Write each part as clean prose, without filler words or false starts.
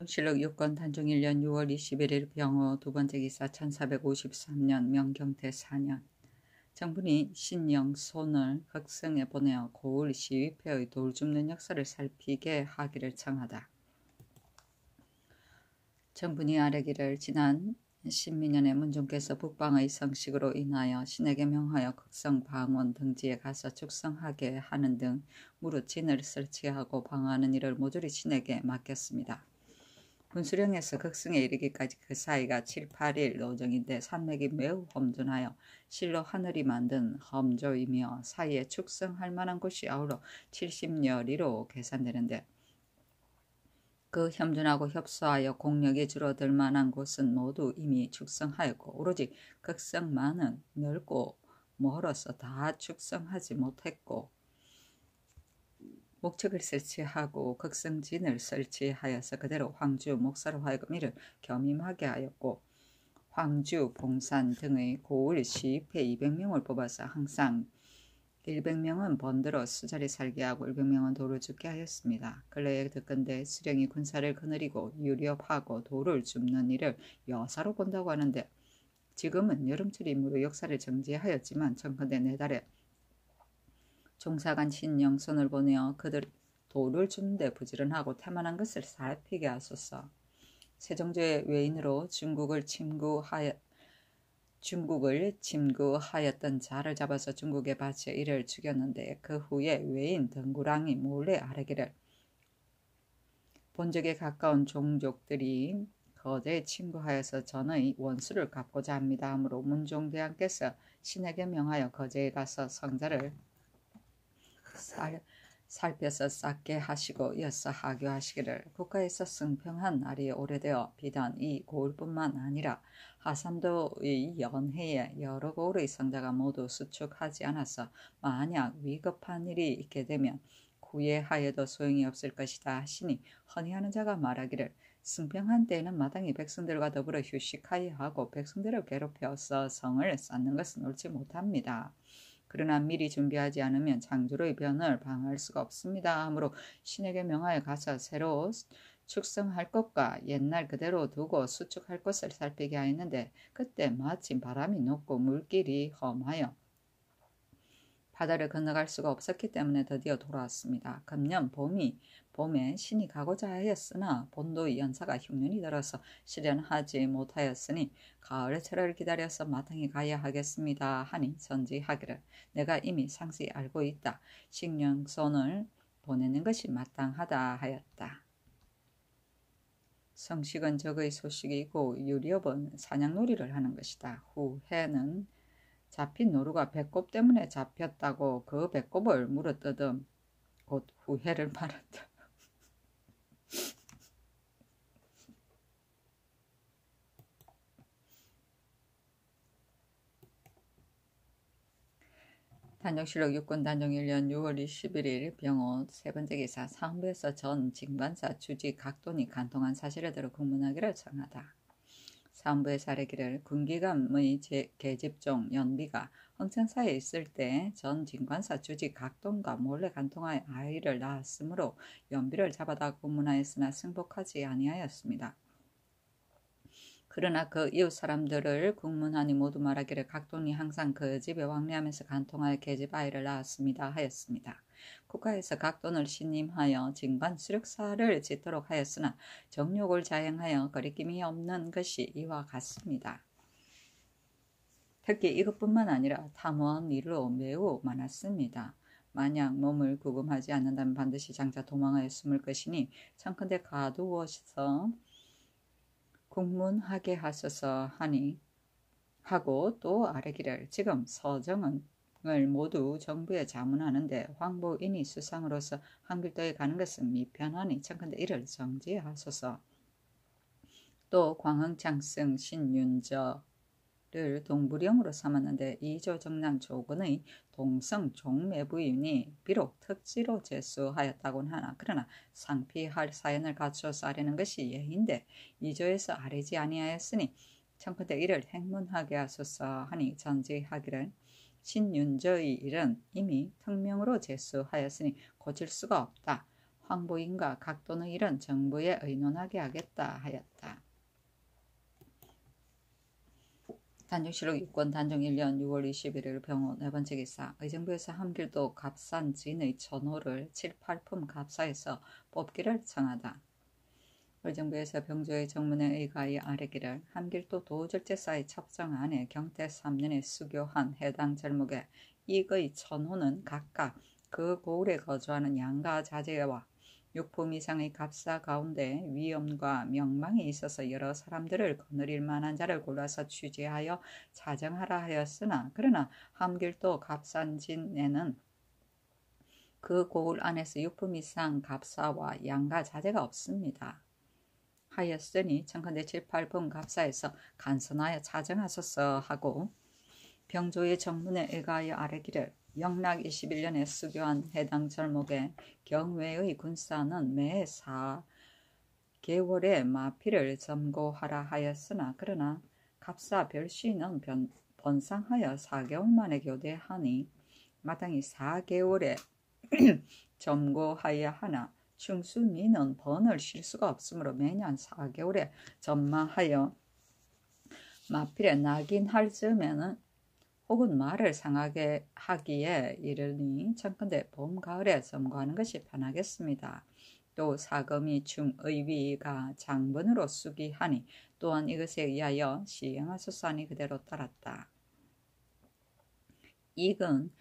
실록 유권 단종 1년 6월 21일 병호 두 번째 기사 1453년 명경태 4년 정분이 신영손을 극성에 보내어 고을 시위패의 돌 줍는 역사를 살피게 하기를 청하다. 정분이 아뢰기를 지난 신민년에 문종께서 북방의 성식으로 인하여 신에게 명하여 극성 방원 등지에 가서 축성하게 하는 등 무릇 진을 설치하고 방어하는 일을 모조리 신에게 맡겼습니다. 분수령에서 극성에 이르기까지 그 사이가 7, 8일 노정인데 산맥이 매우 험준하여 실로 하늘이 만든 험조이며 사이에 축성할 만한 곳이 아울러 70여 리로 계산되는데 그 험준하고 협소하여 공력이 줄어들 만한 곳은 모두 이미 축성하였고 오로지 극성만은 넓고 멀어서 다 축성하지 못했고 목책을 설치하고 극성진을 설치하여서 그대로 황주, 목사로 하여금 이를 겸임하게 하였고 황주, 봉산 등의 고을 시입회 200명을 뽑아서 항상 100명은 번들어 수자리 살게 하고 100명은 돌을 줍게 하였습니다. 근래에 듣건대 수령이 군사를 거느리고 유렵하고 돌을 줍는 일을 여사로 본다고 하는데 지금은 여름철이므로 역사를 정지하였지만 청컨대 내달에 종사관 신영손을 보내어 그들 돌을 주는데 부지런하고 태만한 것을 살피게 하소서. 세종조의 외인으로 중국을 침구하였던 자를 잡아서 중국에 바쳐 이를 죽였는데 그 후에 외인 덩구랑이 몰래 아뢰기를 본적에 가까운 종족들이 거제에 침구하여서 전의 원수를 갚고자 합니다 하므로 문종대왕께서 신에게 명하여 거제에 가서 성자를 살펴서 쌓게 하시고 이어서 하교하시기를 국가에서 승평한 날이 오래되어 비단 이 고을뿐만 아니라 하삼도의 연해에 여러 고을의 성자가 모두 수축하지 않아서 만약 위급한 일이 있게 되면 구애하여도 소용이 없을 것이다 하시니 헌의하는 자가 말하기를 승평한 때에는 마땅히 백성들과 더불어 휴식하여 하고 백성들을 괴롭혀서 성을 쌓는 것은 옳지 못합니다. 그러나 미리 준비하지 않으면 창조의 변을 방어할 수가 없습니다. 하므로 신에게 명하여 가서 새로 축성할 것과 옛날 그대로 두고 수축할 것을 살피게 하였는데 그때 마침 바람이 높고 물길이 험하여 바다를 건너갈 수가 없었기 때문에 드디어 돌아왔습니다. 금년 봄에 신이 가고자 하였으나 본도의 연사가 흉년이 들어서 실현하지 못하였으니 가을철을 기다려서 마땅히 가야 하겠습니다 하니 전지하기를 내가 이미 상세히 알고 있다. 신영손을 보내는 것이 마땅하다 하였다. 성식은 적의 소식이고 유렵은 사냥놀이를 하는 것이다. 후해는 잡힌 노루가 배꼽 때문에 잡혔다고 그 배꼽을 물어뜯음 곧 후회를 말한다. 단종실록 육군 단종 1년 6월 21일 병호 세 번째 기사 상부에서 전 징반사 주지 각돈이 간통한 사실을 들어 국문하기를 청하다. 사헌부의 사례기를 군기감의 계집종 연비가 흥천사에 있을 때 전 진관사 주지 각돈과 몰래 간통하여 아이를 낳았으므로 연비를 잡아다 고문하였으나 승복하지 아니하였습니다. 그러나 그 이웃 사람들을 국문하니 모두 말하기를 각돈이 항상 그 집에 왕래하면서 간통하여 계집 아이를 낳았습니다 하였습니다. 국가에서 각돈을 신임하여 징관 수력사를 짓도록 하였으나 정욕을 자행하여 거리낌이 없는 것이 이와 같습니다. 특히 이것뿐만 아니라 탐험 일로 매우 많았습니다. 만약 몸을 구금하지 않는다면 반드시 장차 도망하여 숨을 것이니 청컨대 가두어서 국문하게 하소서 하고 또 아뢰기를 지금 서정을 모두 정부에 자문하는데 황보인이 수상으로서 한길도에 가는 것은 미편하니 청컨대 이를 정지하소서. 또 광흥창승 신윤저를 동부령으로 삼았는데 이조정랑 조건의 동성 종매부인이 비록 특지로 제수하였다곤 하나 그러나 상피할 사연을 갖춰서 아뢰는 것이 예인데 이조에서 아뢰지 아니하였으니 청컨대 이를 행문하게 하소서 하니 전지하기를 신윤저의 일은 이미 특명으로 제수하였으니 고칠 수가 없다. 황보인과 각도의 일은 정부에 의논하게 하겠다 하였다. 단종실록 6권 단종 1년 6월 21일 병호 네 번째 기사 의정부에서 함길도 갑산 진의 전호를 7, 8품 갑사에서 뽑기를 청하다. 의정부에서 병조의 정문에 의가히 아래기를 함길도 도절제사의 첩정안에 경태 3년에 수교한 해당 절목에 이의 전호는 각각 그 고을에 거주하는 양가 자제와 6품 이상의 갑사 가운데 위엄과 명망이 있어서 여러 사람들을 거느릴 만한 자를 골라서 취재하여 자정하라 하였으나 그러나 함길도 갑산진에는 그 고을 안에서 6품 이상 갑사와 양가 자제가 없습니다. 하였으니 청컨대 7, 8품 갑사에서 간선하여 자정하소서 하고 병조의 정문에 의가하여 아뢰기를 영락 21년에 수교한 해당 절목에 경외의 군사는 매 4개월에 마필을 점고하라 하였으나 그러나 갑사 별시는 번상하여 4개월 만에 교대하니 마땅히 4개월에 점고하여야 하나 충수민은 번을 쉴 수가 없으므로 매년 4개월에 점마하여 마필에 낙인할 즈음에는 혹은 말을 상하게 하기에 이르니 청컨대 봄, 가을에 점거하는 것이 편하겠습니다. 또 사금이 중의위가 장본으로 수기하니 또한 이것에 의하여 시행하소서 하니 그대로 따랐다. 이건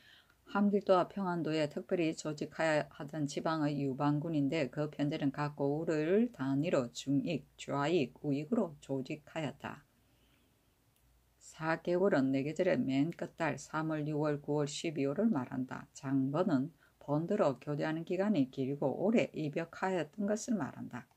함길도와 평안도에 특별히 조직하여 하던 지방의 유방군인데 그 편들은 각 고을을 단위로 중익, 좌익, 우익으로 조직하였다. 4개월은 네 계절의 맨 끝달 3월, 6월, 9월, 12월을 말한다. 장번은 번들어 교대하는 기간이 길고 오래 입역하였던 것을 말한다.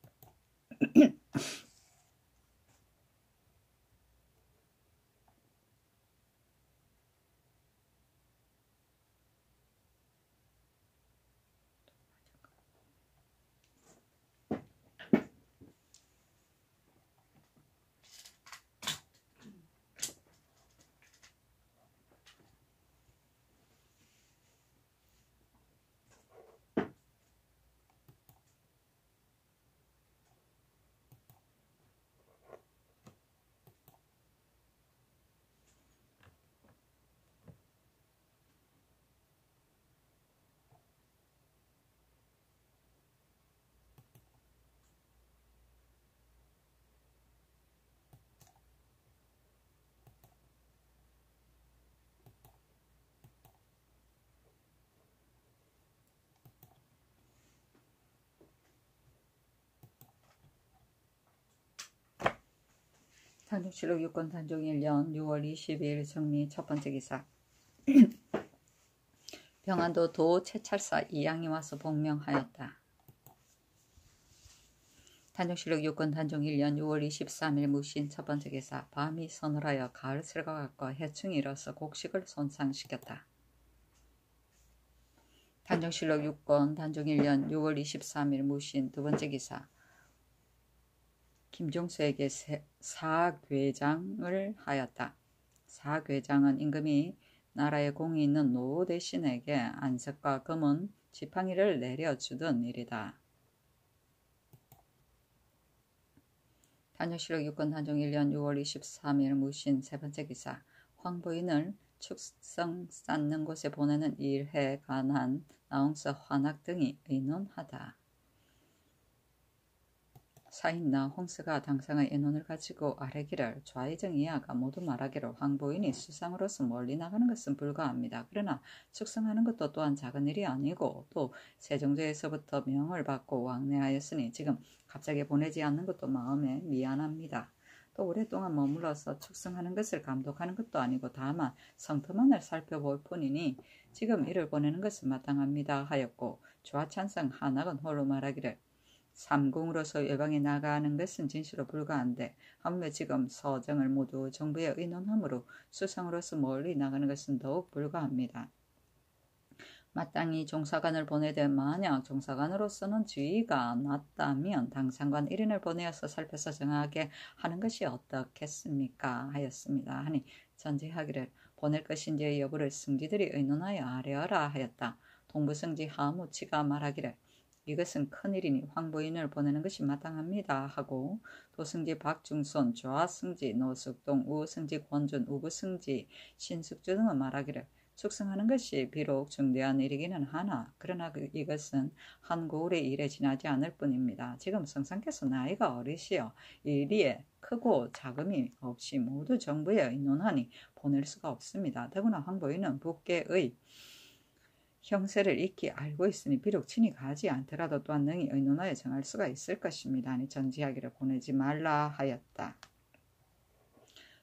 단종실록 6권 단종 1년 6월 22일 정리 첫 번째 기사 병안도 도 채찰사 이양이 와서 복명하였다. 단종실록 6권 단종 1년 6월 23일 무신 첫 번째 기사 밤이 서늘하여 가을 새가 같고 해충이 일어서 곡식을 손상시켰다. 단종실록 6권 단종 1년 6월 23일 무신 두 번째 기사 김종수에게 사궤장을 하였다. 사궤장은 임금이 나라에 공이 있는 노 대신에게 안석과 금은 지팡이를 내려주던 일이다. 단종실록 6권 단종 1년 6월 23일 무신 세 번째 기사 황부인을 축성 쌓는 곳에 보내는 일에 관한 나홍서 환학 등이 의논하다. 사인나 홍스가 당상의 의논을 가지고 아뢰기를 좌의정 이하가 모두 말하기를 황보인이 수상으로서 멀리 나가는 것은 불가합니다. 그러나 축성하는 것도 또한 작은 일이 아니고 또 세종제에서부터 명을 받고 왕래하였으니 지금 갑자기 보내지 않는 것도 마음에 미안합니다. 또 오랫동안 머물러서 축성하는 것을 감독하는 것도 아니고 다만 성터만을 살펴볼 뿐이니 지금 이를 보내는 것은 마땅합니다 하였고 좌찬성 한학은 홀로 말하기를 삼궁으로서 외방에 나가는 것은 진실로 불가한데 하물며 지금 서정을 모두 정부에 의논하므로 수상으로서 멀리 나가는 것은 더욱 불가합니다. 마땅히 종사관을 보내되 만약 종사관으로서는 지위가 낮다면 당상관 1인을 보내어서 살펴서 정하게 하는 것이 어떻겠습니까 하였습니다. 하니 전제하기를 보낼 것인지의 여부를 승지들이 의논하여 아뢰어라 하였다. 동부승지 하무치가 말하기를 이것은 큰일이니 황부인을 보내는 것이 마땅합니다 하고 도승지, 박중손, 좌승지, 노숙동, 우승지, 권준, 우부승지, 신숙주 등은 말하기를 숙성하는 것이 비록 중대한 일이기는 하나 그러나 이것은 한 고을의 일에 지나지 않을 뿐입니다. 지금 성상께서 나이가 어리시어 일리에 크고 자금이 없이 모두 정부에 의논하니 보낼 수가 없습니다. 더구나 황부인은 북계의 형세를 익히 알고 있으니 비록 친히 가지 않더라도 또한 능히 의논하여 정할 수가 있을 것입니다. 아니 전지하기를 보내지 말라 하였다.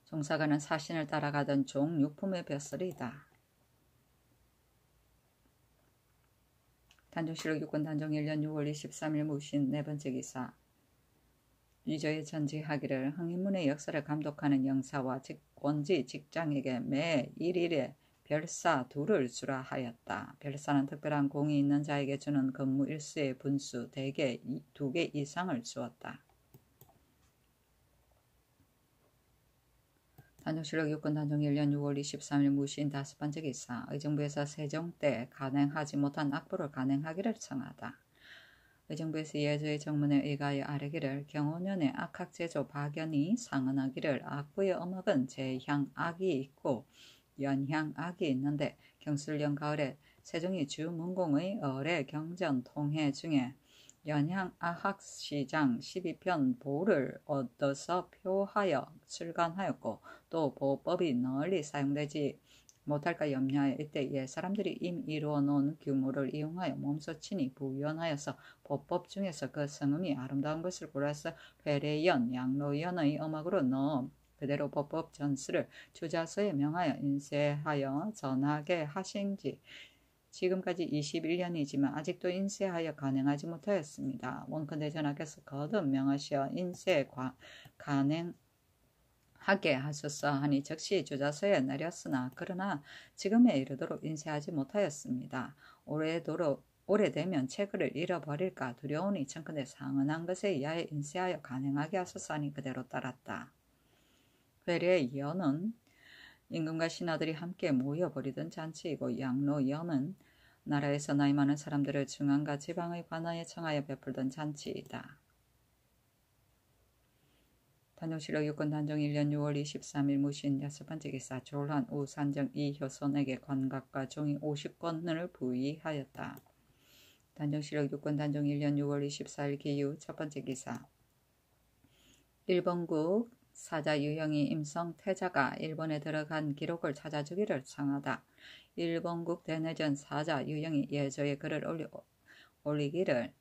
종사가는 사신을 따라가던 종 육품의 벼슬이다. 단종실록 6권 단종 1년 6월 23일 무신 네 번째 기사. 유저의 전지하기를 흥인문의 역사를 감독하는 영사와 직권지 직장에게 매 1일에 별사 2를 주라 하였다. 별사는 특별한 공이 있는 자에게 주는 근무 일수의 분수 대개 2개 이상을 주었다. 단종실록 6권 단종 1년 6월 23일 무신 5번째 기사. 의정부에서 세종 때 간행하지 못한 악보를 간행하기를 청하다. 의정부에서 예조의 정문에 의가하여 아뢰기를 경호년에 악학제조 박연이 상언하기를 악부의 어목은 제향악이 있고 연향악이 있는데 경술년 가을에 세종이 주문공의 어뢰 경전 통해 중에 연향아학시장 12편 보를 얻어서 표하여 출간하였고 또 보법이 널리 사용되지 못할까 염려하여 이때 옛사람들이 이미 이루어 놓은 규모를 이용하여 몸소 친히 부연하여서 보법 중에서 그 성음이 아름다운 것을 골라서 회례연, 양로연의 음악으로 넣어 그대로 보법 전수를 주자서에 명하여 인쇄하여 전하게 하신지 지금까지 21년이지만 아직도 인쇄하여 간행하지 못하였습니다. 원컨대 전하께서 거듭 명하시어 인쇄 간행하게 하소서 하니 즉시 주자서에 내렸으나 그러나 지금에 이르도록 인쇄하지 못하였습니다. 오래되면 책을 잃어버릴까 두려우니 청컨대 상언한 것에 의하여 인쇄하여 간행하게 하소서 하니 그대로 따랐다. 회례연은 임금과 신하들이 함께 모여 버리던 잔치이고 양로연은 나라에서 나이 많은 사람들을 중앙과 지방의 관아에 청하여 베풀던 잔치이다. 단종실록 6권 단종 1년 6월 23일 무신 6번째 기사. 졸한 우산정 이효손에게 관각과 종이 50권을 부의하였다. 단종실록 6권 단종 1년 6월 24일 기유 첫 번째 기사. 일본국 사자 유형이 임성 태자가 일본에 들어간 기록을 찾아주기를 청하다. 일본국 대내전 사자 유형이 예조에 글을 올리기를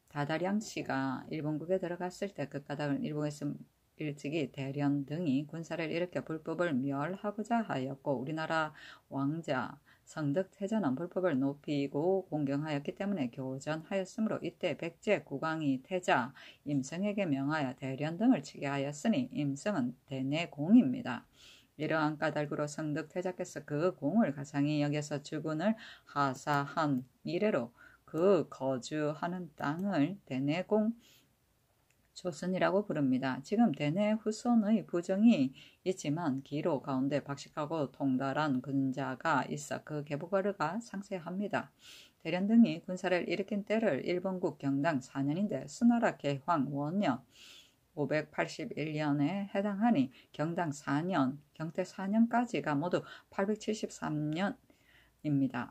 다다량 씨가 일본국에 들어갔을 때 그 까닭은 일본에서 일찍이 대련 등이 군사를 일으켜 불법을 멸하고자 하였고 우리나라 왕자 성덕 태자는 불법을 높이고 공경하였기 때문에 교전하였으므로 이때 백제 국왕이 태자 임성에게 명하여 대련 등을 치게 하였으니 임성은 대내공입니다. 이러한 까닭으로 성덕 태자께서 그 공을 가상히 여겨서 주군을 하사한 이래로 그 거주하는 땅을 대내공 조선이라고 부릅니다. 지금 대내 후손의 부정이 있지만 기로 가운데 박식하고 통달한 근자가 있어 그 계보가르가 상세합니다. 대련 등이 군사를 일으킨 때를 일본국 경당 4년인데 수나라 개황 원년 581년에 해당하니 경당 4년, 경태 4년까지가 모두 873년입니다.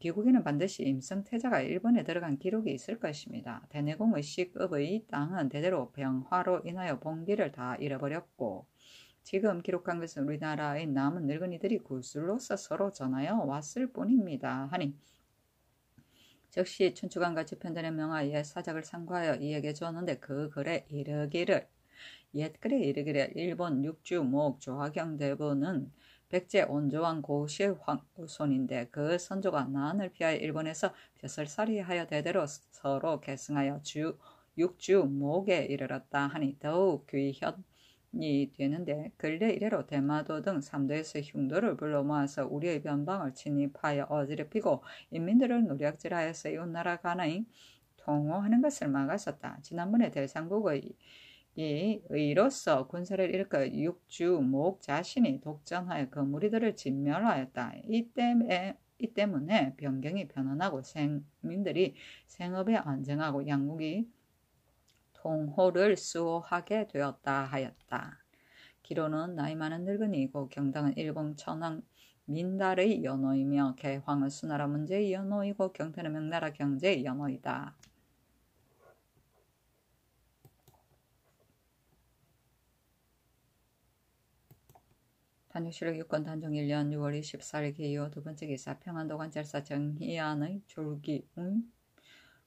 기국에는 반드시 임성태자가 일본에 들어간 기록이 있을 것입니다. 대내공의 시급의 땅은 대대로 병화로 인하여 봉기를 다 잃어버렸고 지금 기록한 것은 우리나라의 남은 늙은이들이 구슬로서 서로 전하여 왔을 뿐입니다. 하니 즉시 춘추관과 지편전에 명하여 옛 사작을 상고하여 이에게 주었는데 그 글에 이르기를 옛글에 이르기를 일본 육주목 조화경 대부는 백제 온조왕 고시의 후손인데 그 선조가 난을 피하여 일본에서 벼슬살이하여 대대로 서로 계승하여 육주목에 이르렀다 하니 더욱 귀현이 되는데 근래 이래로 대마도 등 3도에서 흉도를 불러 모아서 우리의 변방을 침입하여 어지럽히고 인민들을 노략질하여서 이웃나라 간의 통호하는 것을 막았었다. 지난번에 대상국의 의로서 군사를 일으켜 육주목 자신이 독전하여 그 무리들을 진멸하였다. 이때에 이 때문에 변경이 편안하고 생민들이 생업에 안정하고 양국이 통호를 수호하게 되었다 하였다. 기로는 나이 많은 늙은이이고 경당은 일본 천황 민달의 연호이며 개황은 수나라 문제의 연호이고 경태는 명나라 경제의 연호이다. 단육실록 6권 단종 1년 6월 24일 기이후 두 번째 기사 평안도 관찰사 정희안의 졸기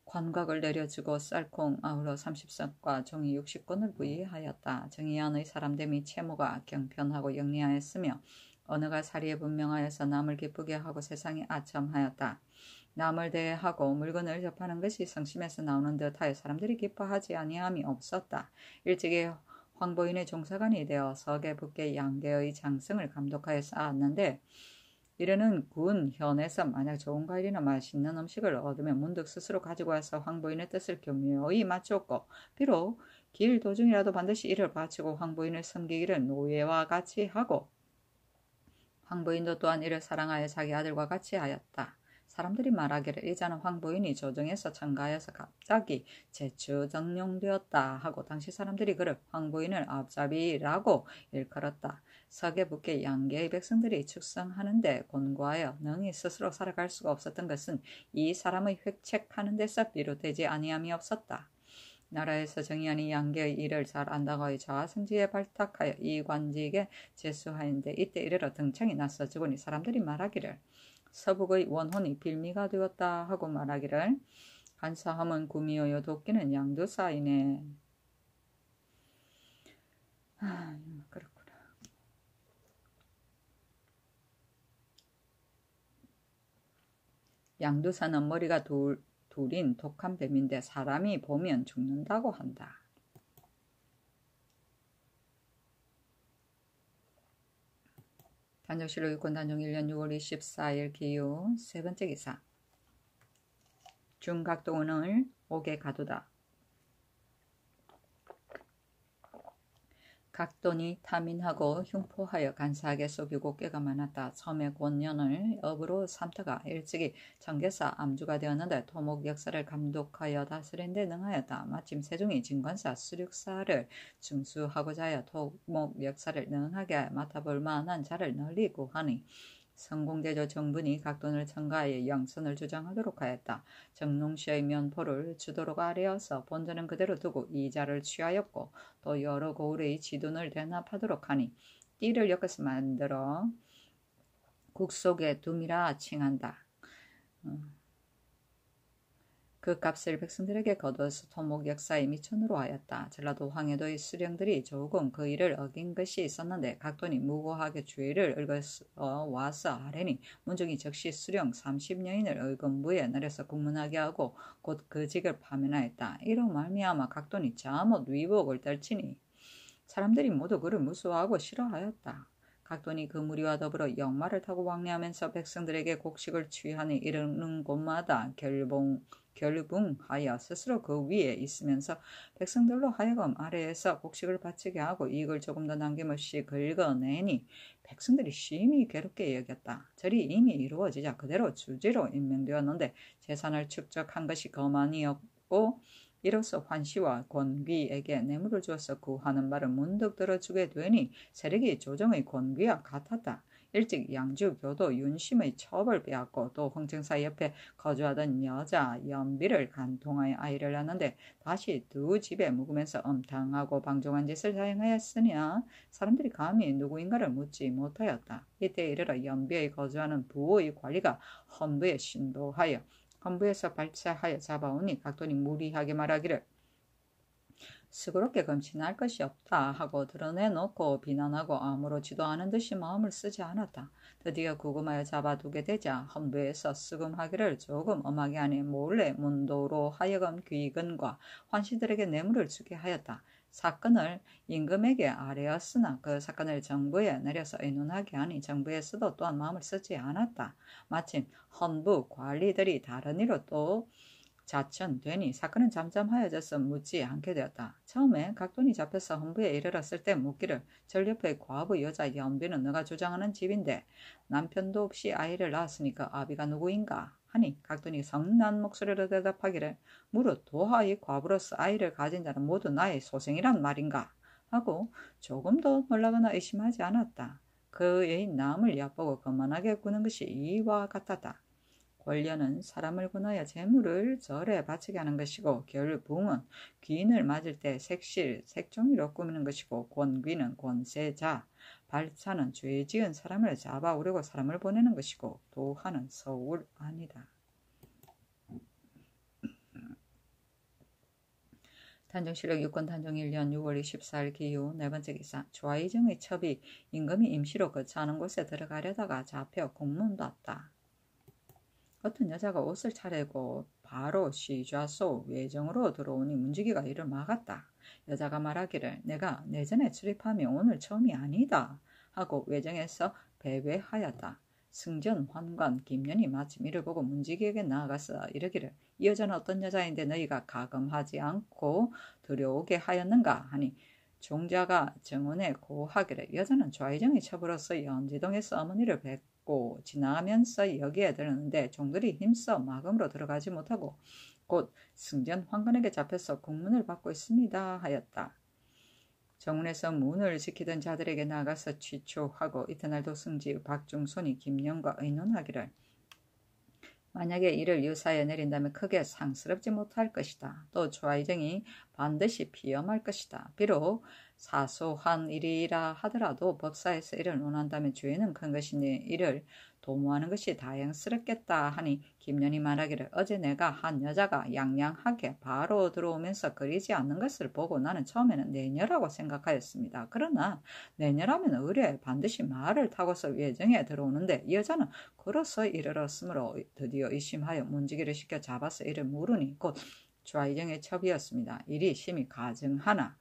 관곽을 내려주고 쌀콩 아우러 30석과 종이 60권을 부의하였다. 정희안의 사람됨 및 채무가 경편하고 영리하였으며 언어가 사리에 분명하여서 남을 기쁘게 하고 세상이 아첨하였다. 남을 대하고 물건을 접하는 것이 성심에서 나오는 듯하여 사람들이 기뻐하지 아니함이 없었다. 일찍이 황보인의 종사관이 되어 서계 북계 양계의 장성을 감독하여 쌓았는데 이르는 군 현에서 만약 좋은 과일이나 맛있는 음식을 얻으면 문득 스스로 가지고 와서 황보인의 뜻을 교묘히 맞추었고 비록 길 도중이라도 반드시 이를 바치고 황보인을 섬기기를 노예와 같이 하고 황보인도 또한 이를 사랑하여 자기 아들과 같이 하였다. 사람들이 말하기를 이자는 황보인이 조정에서 참가하여서 갑자기 제추정령되었다 하고 당시 사람들이 그를 황보인을 앞잡이라고 일컬었다. 서계 북계 양계의 백성들이 축성하는데 곤고하여 능히 스스로 살아갈 수가 없었던 것은 이 사람의 획책하는 데서 비롯되지 아니함이 없었다. 나라에서 정의하니 양계의 일을 잘 안다고 하여 자아성지에 발탁하여 이 관직에 제수하였는데 이때 이르러 등창이 났어 죽으니 사람들이 말하기를 서북의 원혼이 빌미가 되었다 하고 말하기를 간사함은 구미여여 도끼는 양두사이네. 그렇구나. 양두사는 머리가 둘인 독한 뱀인데 사람이 보면 죽는다고 한다. 단종실록 6권 단종 1년 6월 24일 기후 세 번째 기사 중각동을 옥에 가두다. 각돈이 탐인하고 흉포하여 간사하게 속이고 꾀가 많았다. 섬의 권년을 업으로 삼터가 일찍이 청계사 암주가 되었는데 토목 역사를 감독하여 다스린 데 능하였다. 마침 세종이 진관사 수륙사를 중수하고자 하여 토목 역사를 능하게 맡아볼 만한 자를 널리 구하니 성공대조 정분이 각돈을 청가하여 영선을 주장하도록 하였다. 정농시의 면포를 주도록 아뢰어서 본전은 그대로 두고 이자를 취하였고 또 여러 고을의 지돈을 대납하도록 하니 띠를 엮어서 만들어 국속에 둠이라 칭한다. 그 값을 백성들에게 거두어서 토목 역사의 미천으로 하였다. 전라도 황해도의 수령들이 조금 그 일을 어긴 것이 있었는데 각돈이 무고하게 주의를 얽어 와서 하래니 문중이 즉시 수령 30여인을 의금부에 내려서 국문하게 하고 곧 그 직을 파면하였다. 이로 말미암아 각돈이 잠옷 위복을 떨치니 사람들이 모두 그를 무수하고 싫어하였다. 각돈이 그 무리와 더불어 역마를 타고 왕래하면서 백성들에게 곡식을 취하니 이르는 곳마다 결붕하여 스스로 그 위에 있으면서 백성들로 하여금 아래에서 곡식을 바치게 하고 이익을 조금 더 남김없이 긁어내니 백성들이 심히 괴롭게 여겼다. 절이 이미 이루어지자 그대로 주지로 임명되었는데 재산을 축적한 것이 거만이었고 이로써 환시와 권귀에게 뇌물을 주어서 구하는 말을 문득 들어주게 되니 세력이 조정의 권귀와 같았다. 일찍 양주 교도 윤심의 첩을 빼앗고 또 홍청사 옆에 거주하던 여자 연비를 간통하여 아이를 낳는데 다시 두 집에 묵으면서 엄탕하고 방종한 짓을 자행하였으나 사람들이 감히 누구인가를 묻지 못하였다. 이때 이르러 연비에 거주하는 부의 관리가 헌부에 신도하여 헌부에서 발차하여 잡아오니 각돈이 무리하게 말하기를 스그럽게 검신할 것이 없다 하고 드러내놓고 비난하고 아무렇지도 않은 듯이 마음을 쓰지 않았다. 드디어 구금하여 잡아두게 되자 헌부에서 쓰금하기를 조금 엄하게 하니 몰래 문도로 하여금 귀근과 환시들에게 뇌물을 주게 하였다. 사건을 임금에게 아뢰었으나 그 사건을 정부에 내려서 의논하게 하니 정부에서도 또한 마음을 쓰지 않았다. 마침 헌부 관리들이 다른 일로 또 자천되니 사건은 잠잠하여져서 묻지 않게 되었다. 처음에 각돈이 잡혀서 헌부에 이르렀을 때 묻기를 절 옆의 과부 여자 연비는 너가 주장하는 집인데 남편도 없이 아이를 낳았으니까 아비가 누구인가 하니 각돈이 성난 목소리로 대답하기를 무릇 도하의 과부로서 아이를 가진 자는 모두 나의 소생이란 말인가 하고 조금도 놀라거나 의심하지 않았다. 그의 남을 얕보고 거만하게 구는 것이 이와 같았다. 권련은 사람을 군하여 재물을 절에 바치게 하는 것이고 결붕은 귀인을 맞을 때 색실, 색종이로 꾸미는 것이고 권귀는 권세자, 발차는 죄 지은 사람을 잡아오려고 사람을 보내는 것이고 도하는 서울 아니다. 단종실록 6권 단종 1년 6월 24일 기후 네 번째 기사 좌이정의 첩이 임금이 임시로 거처하는 곳에 들어가려다가 잡혀 공문받다. 어떤 여자가 옷을 차리고 바로 시좌소 외정으로 들어오니 문지기가 이를 막았다. 여자가 말하기를 내가 내전에 출입함이 오늘 처음이 아니다 하고 외정에서 배회하였다. 승전 환관 김년이 마침 이를 보고 문지기에게 나아가서 이르기를 이 여자는 어떤 여자인데 너희가 가금하지 않고 들여오게 하였는가 하니 종자가 정원에 고하기를 여자는 좌이정의 첩으로서 연지동에서 어머니를 뵙고 지나가면서 여기에 들었는데 종들이 힘써 마금으로 들어가지 못하고 곧 승전 환관에게 잡혀서 공문을 받고 있습니다 하였다. 정원에서 문을 지키던 자들에게 나가서 취초하고 이튿날 도승지 박중손이 김영과 의논하기를 만약에 이를 유사에 내린다면 크게 상스럽지 못할 것이다. 또 좌이정이 반드시 피험할 것이다. 비록 사소한 일이라 하더라도 법사에서 이를 논한다면 죄는 큰 것이니 이를 도모하는 것이 다행스럽겠다 하니 김년이 말하기를 어제 내가 한 여자가 양양하게 바로 들어오면서 그리지 않는 것을 보고 나는 처음에는 내녀라고 생각하였습니다. 그러나 내녀라면 의뢰에 반드시 말을 타고서 외정에 들어오는데 이 여자는 걸어서 이르렀으므로 드디어 의심하여 문지기를 시켜 잡아서 이를 물으니 곧 좌이정의 첩이었습니다. 일이 심히 가증하나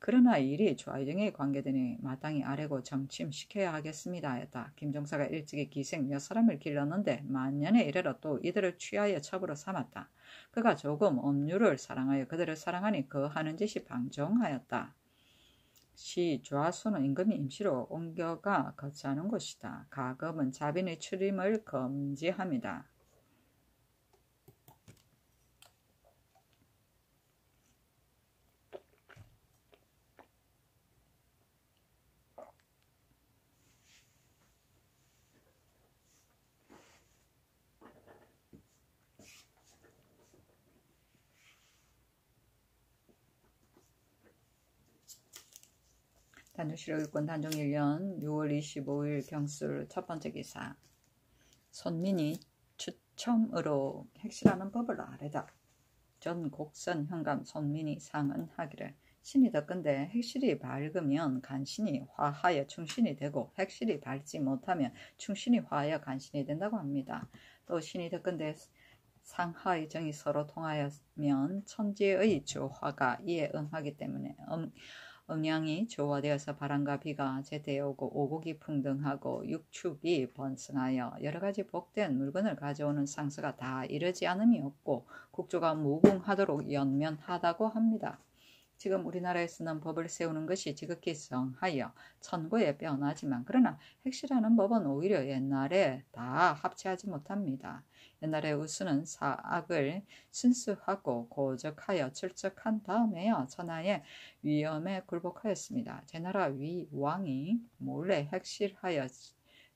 그러나 일이 좌이정에 관계되니 마땅히 아래고 정침시켜야 하겠습니다 하였다. 김종사가 일찍이 기생 몇 사람을 길렀는데 만년에 이르러 또 이들을 취하여 첩으로 삼았다. 그가 조금 음유를 사랑하여 그들을 사랑하니 그 하는 짓이 방종하였다. 시 좌수는 임금이 임시로 옮겨가 거처하는 곳이다. 가금은 자빈의 출임을 금지합니다. 단종실록 6권 단종 1년 6월 25일 경술 첫 번째 기사 손민이 추첨으로 핵실하는 법을 아래다. 전 곡선 현감 손민이 상은 하기를 신이 덕건데 핵실이 밝으면 간신히 화하여 충신이 되고 핵실이 밝지 못하면 충신이 화하여 간신이 된다고 합니다. 또 신이 덕건데 상하의 정이 서로 통하여면 천지의 조화가 이에 응하기 때문에 음양이 조화되어서 바람과 비가 제때에 오고 오곡이 풍등하고 육축이 번성하여 여러가지 복된 물건을 가져오는 상서가 다 이르지 않음이 없고 국조가 무궁하도록 연면하다고 합니다. 지금 우리나라에서는 법을 세우는 것이 지극히 성하여 천고에 빼어나지만 그러나 핵실하는 법은 오히려 옛날에 다 합치하지 못합니다. 옛날에 우수는 사악을 순수하고 고적하여 출적한 다음에야 천하의 위험에 굴복하였습니다. 제나라 위왕이 몰래 핵실하여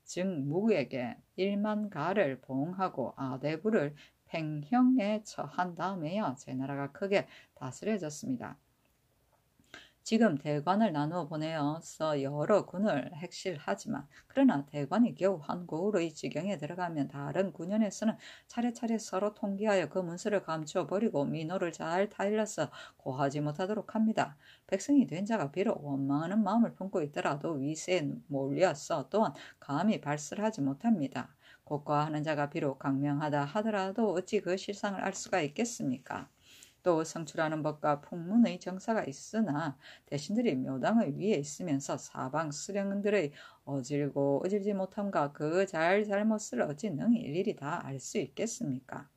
증무에게 1만 가를 봉하고 아대부를 팽형에 처한 다음에야 제나라가 크게 다스려졌습니다. 지금 대관을 나누어 보내어서 여러 군을 핵실하지만 그러나 대관이 겨우 한 고을의 지경에 들어가면 다른 군현에서는 차례차례 서로 통기하여 그 문서를 감춰버리고 민호를 잘 타일러서 고하지 못하도록 합니다. 백성이 된 자가 비록 원망하는 마음을 품고 있더라도 위세에 몰려서 또한 감히 발설하지 못합니다. 고과하는 자가 비록 강명하다 하더라도 어찌 그 실상을 알 수가 있겠습니까? 또 성출하는 법과 풍문의 정사가 있으나 대신들이 묘당의 위에 있으면서 사방 수령들의 어질고 어질지 못함과 그 잘못을 어찌 능히 일일이 다 알 수 있겠습니까?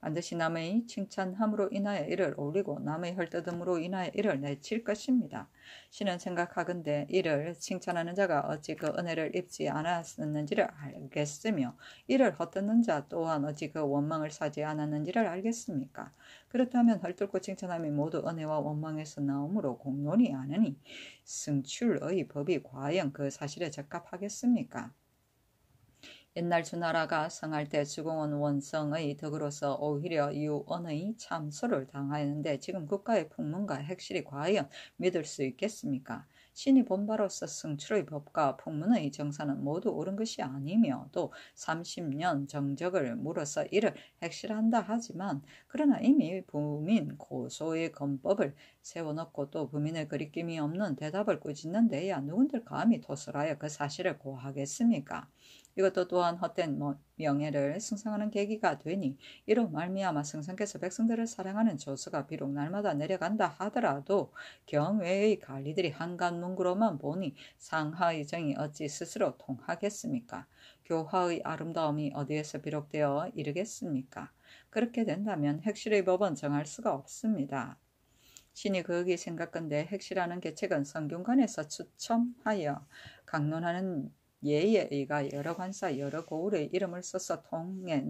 반드시 남의 칭찬함으로 인하여 이를 올리고 남의 헐뜯음으로 인하여 이를 내칠 것입니다. 신은 생각하건대 이를 칭찬하는 자가 어찌 그 은혜를 입지 않았는지를 알겠으며 이를 헛듣는 자 또한 어찌 그 원망을 사지 않았는지를 알겠습니까? 그렇다면 헐뜯고 칭찬함이 모두 은혜와 원망에서 나오므로 공론이 아니니 승출의 법이 과연 그 사실에 적합하겠습니까? 옛날 주나라가 성할 때 주공은 원성의 덕으로서 오히려 유언의 참소를 당하였는데 지금 국가의 풍문과 핵실이 과연 믿을 수 있겠습니까? 신이 본바로서 승출의 법과 풍문의 정사는 모두 옳은 것이 아니며 또 30년 정적을 물어서 이를 핵실한다 하지만 그러나 이미 부민 고소의 검법을 세워놓고 또 부민의 거리낌이 없는 대답을 꾸짖는 데야 누군들 감히 토설하여 그 사실을 고하겠습니까? 이것도 또한 헛된 명예를 승상하는 계기가 되니 이로 말미암아 승상께서 백성들을 사랑하는 조서가 비록 날마다 내려간다 하더라도 경외의 관리들이 한간문구로만 보니 상하의 정이 어찌 스스로 통하겠습니까? 교화의 아름다움이 어디에서 비록되어 이르겠습니까? 그렇게 된다면 핵실의 법은 정할 수가 없습니다. 신이 거기 생각건대 핵실하는 계책은 성균관에서 추첨하여 강론하는 예에 의가 여러 관사 여러 고을의 이름을 써서 통에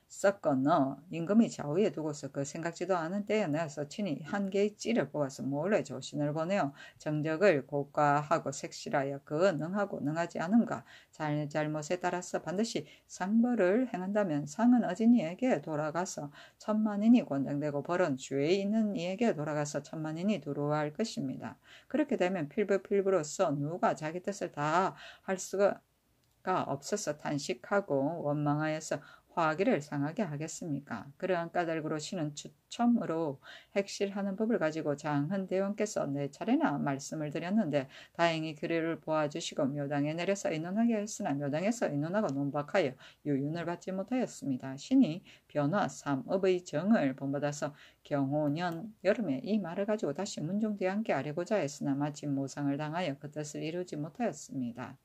섞어 넣어 임금의 좌우에 두고서 그 생각지도 않은 때에 내어서 친히 한 개의 찌를 뽑아서 몰래 조신을 보내어 정적을 고가하고 색실하여 그 능하고 능하지 않음과 잘잘못에 따라서 반드시 상벌을 행한다면 상은 어진 이에게 돌아가서 천만인이 권장되고 벌은 주에 있는 이에게 돌아가서 천만인이 두루할 것입니다. 그렇게 되면 필부로서 누가 자기 뜻을 다 할 수가 없어서 탄식하고 원망하여서 화기를 상하게 하겠습니까? 그러한 까닭으로 신은 추첨으로 핵실하는 법을 가지고 장헌 대원께서 네 차례나 말씀을 드렸는데 다행히 그를 보아주시고 묘당에 내려서 의논하게 하였으나 묘당에서 의논하고 논박하여 유윤을 받지 못하였습니다. 신이 변화 3업의 정을 본받아서 경호년 여름에 이 말을 가지고 다시 문종대왕께 아뢰고자 했으나 마침 모상을 당하여 그 뜻을 이루지 못하였습니다.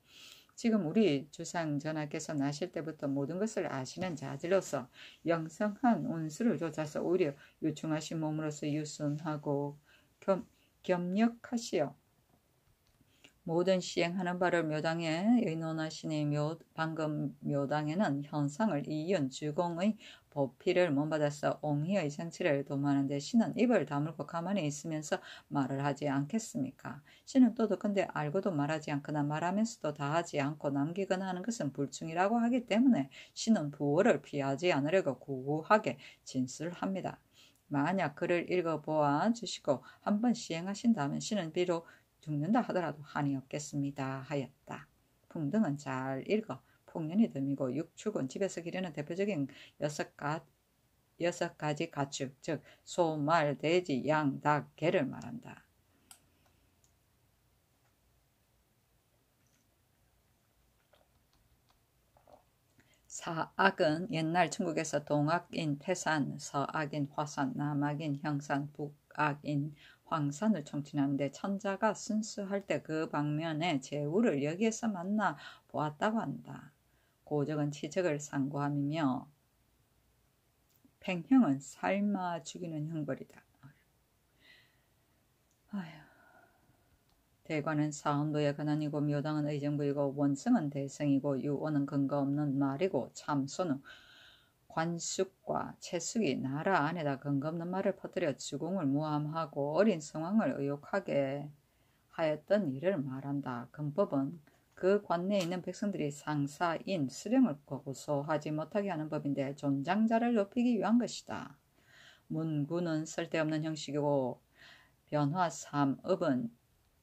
지금 우리 주상 전하께서 나실 때부터 모든 것을 아시는 자들로서 영성한 운수를 좇아서 오히려 유충하신 몸으로서 유순하고 겸력하시어 모든 시행하는 바를 묘당에 의논하시니 방금 묘당에는 현상을 이은 주공의 보필을 못받아서 옹희의 생치를 도모하는데 신은 입을 다물고 가만히 있으면서 말을 하지 않겠습니까? 신은 또 더건데 알고도 말하지 않거나 말하면서도 다하지 않고 남기거나 하는 것은 불충이라고 하기 때문에 신은 부호를 피하지 않으려고 고고하게 진술합니다. 만약 글을 읽어보아 주시고 한번 시행하신다면 신은 비록 죽는다 하더라도 한이 없겠습니다 하였다. 풍등은 잘 읽어 풍년이 듬이고 육축은 집에서 기르는 대표적인 6가지 가축, 즉 소, 말, 돼지, 양, 닭, 개를 말한다. 사악은 옛날 중국에서 동악인 태산, 서악인 화산, 남악인 형산, 북악인 황산을 총칭하는데 천자가 순수할 때 그 방면에 제우를 여기에서 만나 보았다고 한다. 고적은 치적을 상고함이며 팽형은 삶아 죽이는 형벌이다. 대관은 사헌부의 근원이고 묘당은 의정부이고 원성은 대성이고 유언은 근거 없는 말이고 참소는 관숙과 채숙이 나라 안에다 근거 없는 말을 퍼뜨려 주공을 무함하고 어린 성왕을 의혹하게 하였던 일을 말한다. 근법은 그 관내에 있는 백성들이 상사인 수령을 고소하지 못하게 하는 법인데 존장자를 높이기 위한 것이다. 문구는 쓸데없는 형식이고 변화 3업은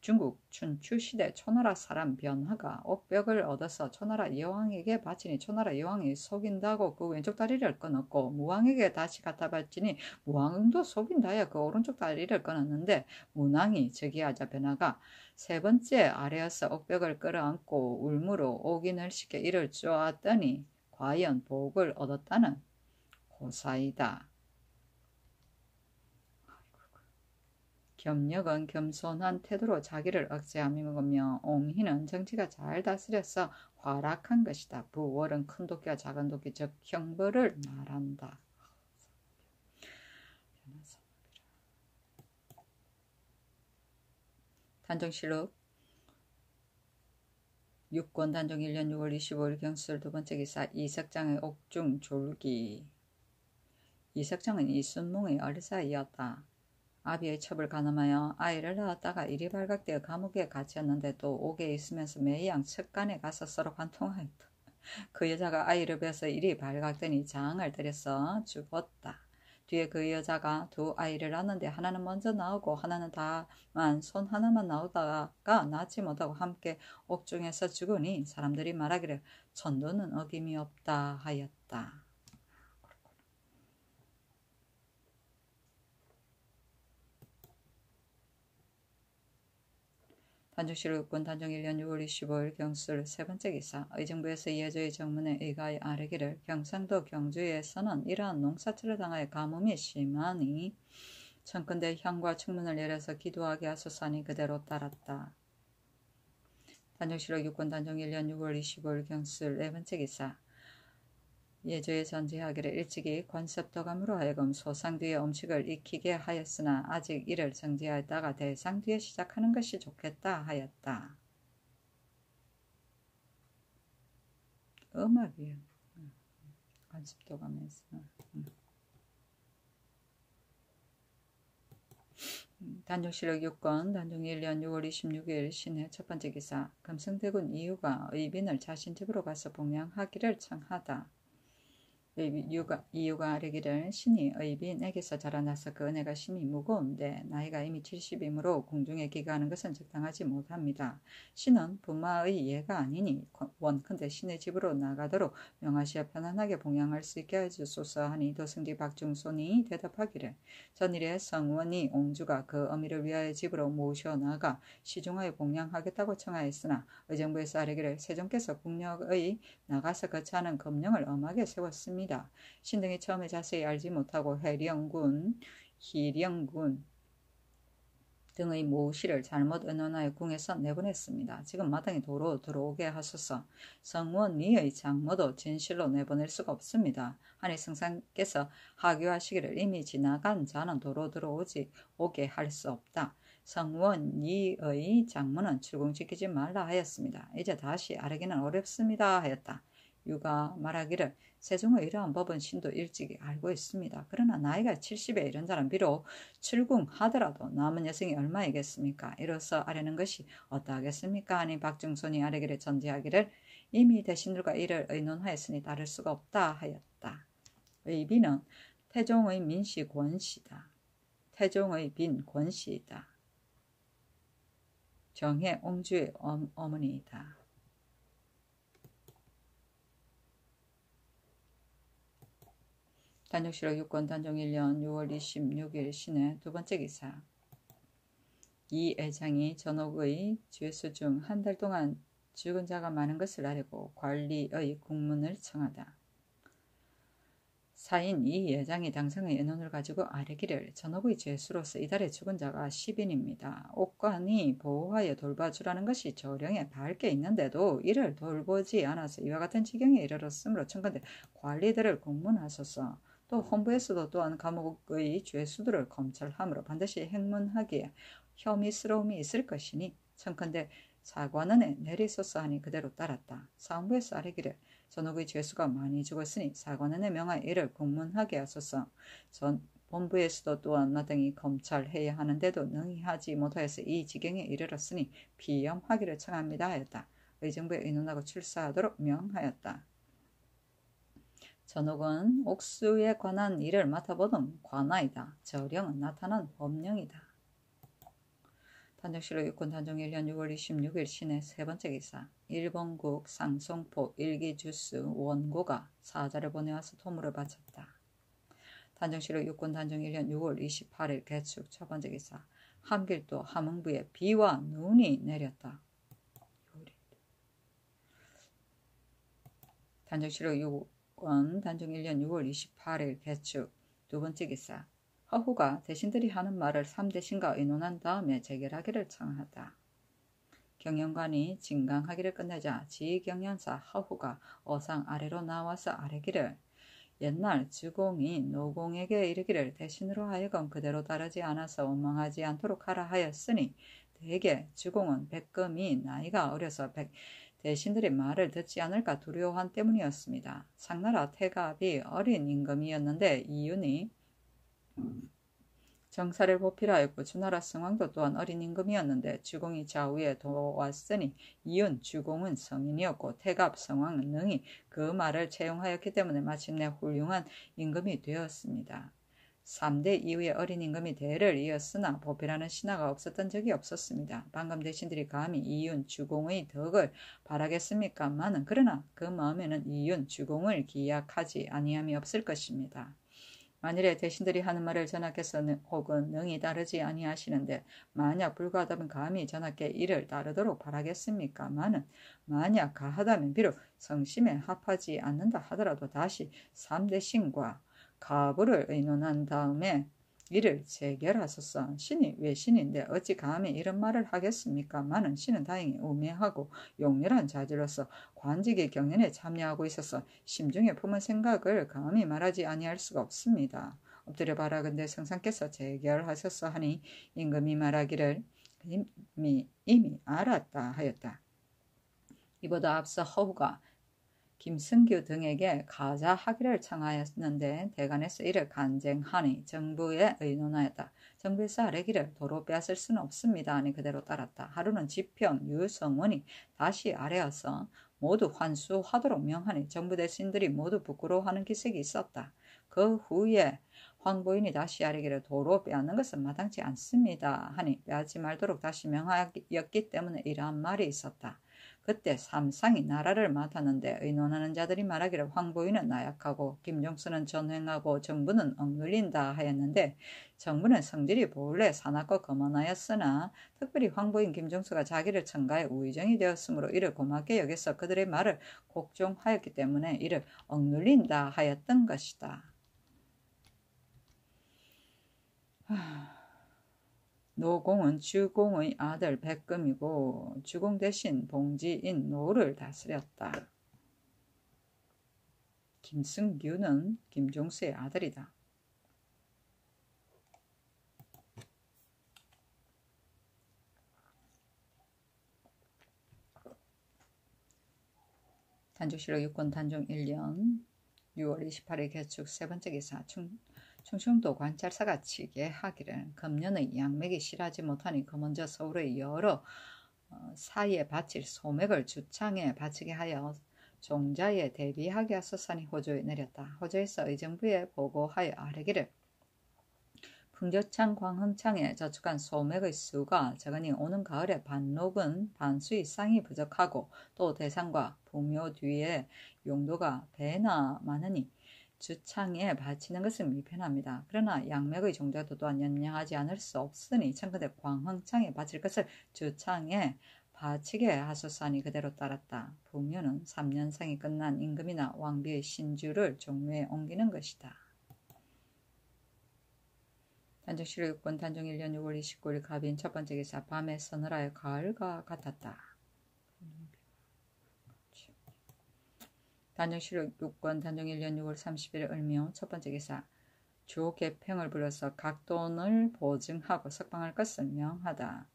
중국 춘추시대 초나라 사람 변화가 옥벽을 얻어서 초나라 여왕에게 바치니 초나라 여왕이 속인다고 그 왼쪽 다리를 끊었고 무왕에게 다시 갖다 바치니 무왕도 속인다야 그 오른쪽 다리를 끊었는데 문왕이 즉위하자 변화가 세 번째 아래에서 옥벽을 끌어안고 울무로 옥인을 시켜 이를 쪼았더니 과연 복을 얻었다는 고사이다. 겸력은 겸손한 태도로 자기를 억제하며 옹희는 정치가 잘 다스려서 활약한 것이다. 부월은 큰 도끼와 작은 도끼 즉 형벌을 말한다. 단정실록 6권 단정 1년 6월 25일 경술 두 번째 기사 이석장의 옥중 졸기. 이석장은 이순몽의 얼사이였다. 아비의 첩을 가늠하여 아이를 낳았다가 이리 발각되어 감옥에 갇혔는데 또 옥에 있으면서 매양 척간에 가서 서로 관통하였다. 그 여자가 아이를 베어서 이리 발각되니 장을 때려서 죽었다. 뒤에 그 여자가 두 아이를 낳았는데 하나는 먼저 나오고 하나는 다만 손 하나만 나오다가 낳지 못하고 함께 옥중에서 죽으니 사람들이 말하기를 천도는 어김이 없다 하였다. 단정실록 6권 단정 1년 6월 25일 경술 세 번째 기사 의정부에서 예조의 정문에 의가에 아뢰기를 경상도 경주에서는 이러한 농사철을 당하여 가뭄이 심하니 청컨대 향과 충문을 열어서 기도하게 하소서 하니 그대로 따랐다. 단정실록 6권 단정 1년 6월 25일 경술 네 번째 기사 예조에 전제하기를 일찍이 관섭도감으로 하여금 소상 뒤에 음식을 익히게 하였으나 아직 이를 정지하였다가 대상 뒤에 시작하는 것이 좋겠다 하였다. 음악이요. 관섭도감에서. 단정실록 6권 단정 1년 6월 26일 신의 첫 번째 기사 금성대군 이유가 의빈을 자신 집으로 가서 봉양하기를 청하다. 이유가 아뢰기를 신이 의빈에게서 자라나서 그 은혜가 심히 무거운데 나이가 이미 70이므로 궁중에 기가하는 것은 적당하지 못합니다. 신은 부마의 예가 아니니 원컨대 신의 집으로 나가도록 명하시어 편안하게 봉양할 수 있게 해주소서 하니 도승지 박중손이 대답하기를 전일에 성원이 옹주가 그 어미를 위하여 집으로 모셔나가 시중하여 봉양하겠다고 청하였으나 의정부에서 아뢰기를 세종께서 국력의 나가서 거처하는 검령을 엄하게 세웠습니다. 신등이 처음에 자세히 알지 못하고 해령군, 희령군 등의 모시를 잘못 의논하여 궁에서 내보냈습니다. 지금 마땅히 도로 들어오게 하소서. 성원리의 장모도 진실로 내보낼 수가 없습니다. 하니 승상께서 하교하시기를 이미 지나간 자는 도로 오게 할 수 없다. 성원리의 장모는 출궁시키지 말라 하였습니다. 이제 다시 아뢰기는 어렵습니다 하였다. 유가 말하기를 세종의 이러한 법은 신도 일찍이 알고 있습니다. 그러나 나이가 70에 이른 자는 비록 출궁하더라도 남은 여성이 얼마이겠습니까? 이로써 아뢰는 것이 어떠하겠습니까? 하니 박중손이 아뢰기를 전제하기를 이미 대신들과 이를 의논하였으니 따를 수가 없다 하였다. 의빈은 태종의 민씨 권씨다. 태종의 빈 권씨이다. 정해 옹주의 어머니이다. 단정실록 6권 단정 1년 6월 26일 신의 두 번째 기사 이 애장이 전옥의 죄수 중 한 달 동안 죽은 자가 많은 것을 알고 관리의 국문을 청하다. 사인 이 예장이 당상의 의논을 가지고 아뢰기를 전옥의 죄수로서 이달에 죽은 자가 10인입니다. 옥관이 보호하여 돌봐주라는 것이 조령에 밝게 있는데도 이를 돌보지 않아서 이와 같은 지경에 이르렀으므로 청컨대 관리들을 공문하소서. 또 헌부에서도 또한 감옥의 죄수들을 검찰함으로 반드시 행문하기에 혐의스러움이 있을 것이니 청컨대 사관원에 내리소서 하니 그대로 따랐다. 사헌부에서 아뢰기를 전옥의 죄수가 많이 죽었으니 사관원에 명하여 이를 공문하게 하소서. 본부에서도 또한 마땅히 검찰해야 하는데도 능히 하지 못하여서 이 지경에 이르렀으니 비염하기를 청합니다 하였다. 의정부에 의논하고 출사하도록 명하였다. 전옥은 옥수에 관한 일을 맡아보던 관아이다. 저령은 나타난 법령이다. 단정실록 6권 단정 1년 6월 26일 신의 세 번째 기사 일본국 상송포 일기주스 원고가 사자를 보내와서 토물을 바쳤다. 단정실록 6권 단정 1년 6월 28일 개축 첫 번째 기사 함길도 함흥부에 비와 눈이 내렸다. 단정실록 6권 단정 1년 6월 28일 개축 두 번째 기사 허후가 대신들이 하는 말을 3대신과 의논한 다음에 재결하기를 청하다. 경영관이 진강하기를 끝내자 지경연사 허후가 어상 아래로 나와서 아뢰기를 옛날 주공이 노공에게 이르기를 대신으로 하여금 그대로 따르지 않아서 원망하지 않도록 하라 하였으니 대개 주공은 백금이 나이가 어려서 대신들의 말을 듣지 않을까 두려워한 때문이었습니다. 상나라 태갑이 어린 임금이었는데 이윤이 정사를 보필하였고 주나라 승왕도 또한 어린 임금이었는데 주공이 좌우에 도왔으니 이윤 주공은 성인이었고 태갑 성왕은 능히 그 말을 채용하였기 때문에 마침내 훌륭한 임금이 되었습니다. 3대 이후에 어린 임금이 대를 이었으나 보필하는 신하가 없었던 적이 없었습니다. 방금 대신들이 감히 이윤 주공의 덕을 바라겠습니까마는 그러나 그 마음에는 이윤 주공을 기약하지 아니함이 없을 것입니다. 만일에 대신들이 하는 말을 전하께서 혹은 능히 따르지 아니하시는데 만약 불가하다면 감히 전하께 이를 따르도록 바라겠습니까마는 만약 가하다면 비록 성심에 합하지 않는다 하더라도 다시 3대 신과 가부를 의논한 다음에 이를 재결하소서. 신이 왜 신인데 어찌 감히 이런 말을 하겠습니까? 마는 신은 다행히 우매하고 용렬한 자질로서 관직의 경연에 참여하고 있어서 심중에 품은 생각을 감히 말하지 아니할 수가 없습니다. 엎드려 바라건대 성상께서 재결하소서 하니 임금이 말하기를 이미 알았다 하였다. 이보다 앞서 허후가 김승규 등에게 가자하기를 청하였는데 대간에서 이를 간쟁하니 정부에 의논하였다. 정부에서 아래기를 도로 빼앗을 수는 없습니다 하니 그대로 따랐다. 하루는 지평 유성원이 다시 아래어서 모두 환수하도록 명하니 정부 대신들이 모두 부끄러워하는 기색이 있었다. 그 후에 황보인이 다시 아래기를 도로 빼앗는 것은 마땅치 않습니다 하니 빼앗지 말도록 다시 명하였기 때문에 이러한 말이 있었다. 그때 삼상이 나라를 맡았는데 의논하는 자들이 말하기를 황보인은 나약하고 김종수는 전횡하고 정부는 억눌린다 하였는데 정부는 성질이 본래 사납고 거만하였으나 특별히 황보인 김종수가 자기를 첨가해 우의정이 되었으므로 이를 고맙게 여겨서 그들의 말을 곡종하였기 때문에 이를 억눌린다 하였던 것이다. 노공은 주공의 아들 백금이고 주공 대신 봉지인 노를 다스렸다. 김승규는 김종수의 아들이다. 단조실록 6권 단종 1년 6월 28일 개축 세 번째 기사 충청도 관찰사가 치게 하기를 금년의 양맥이 실하지 못하니 그 먼저 서울의 여러 사이에 바칠 소맥을 주창에 바치게 하여 종자에 대비하게 하소서니 호조에 내렸다. 호조에서 의정부에 보고하여 아뢰기를 풍조창 광흥창에 저축한 소맥의 수가 적으니 오는 가을에 반록은 반수 이상이 부족하고 또 대상과 부묘 뒤에 용도가 배나 많으니 주창에 바치는 것은 미편합니다. 그러나 양맥의 종자도 또한 연양하지 않을 수 없으니 청근대 광흥창에 바칠 것을 주창에 바치게 하소서하니 그대로 따랐다. 부묘는 3년상이 끝난 임금이나 왕비의 신주를 종묘에 옮기는 것이다. 단종실록 6권 단종 1년 6월 29일 갑인 첫 번째 기사 밤에 서늘하여 가을과 같았다. 단종실록 6권 단종 1년 6월 30일 을묘 첫 번째 기사 조계평을 불러서 각돈을 보증하고 석방할 것을 명하다.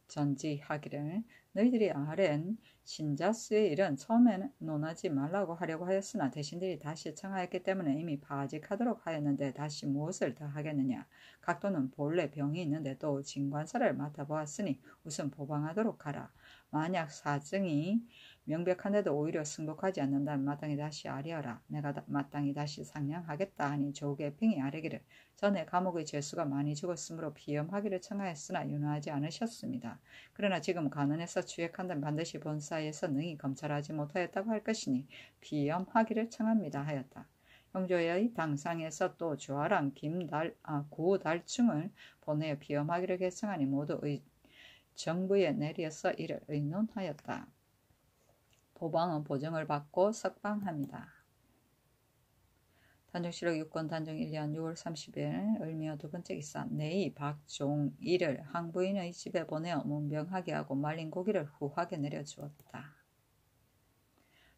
전지하기를 너희들이 아랜 신자수의 일은 처음에는 논하지 말라고 하려고 하였으나 대신들이 다시 청하였기 때문에 이미 파직하도록 하였는데 다시 무엇을 더 하겠느냐. 각도는 본래 병이 있는데 또 진관사를 맡아보았으니 우선 보방하도록 하라. 만약 사증이 명백한데도 오히려 승복하지 않는다면 마땅히 다시 아뢰어라. 내가 마땅히 다시 상냥하겠다 하니 조계평이 아뢰기를 전에 감옥의 죄수가 많이 죽었으므로 피엄하기를 청하였으나 윤호하지 않으셨습니다. 그러나 지금 간언해서 추액한다면 반드시 본사에서 능히 검찰하지 못하였다고 할 것이니 피엄하기를 청합니다 하였다. 형조의 당상에서 또 주하랑 구달충을 보내어 피엄하기를 결정하니 모두 정부에 내려서 이를 의논하였다. 보방은 보증을 받고 석방합니다. 단종실록 6권 단종 1년 6월 30일 을미어 두 번째 기사 내이 박종일을 항부인의 집에 보내어 문병하게 하고 말린 고기를 후하게 내려주었다.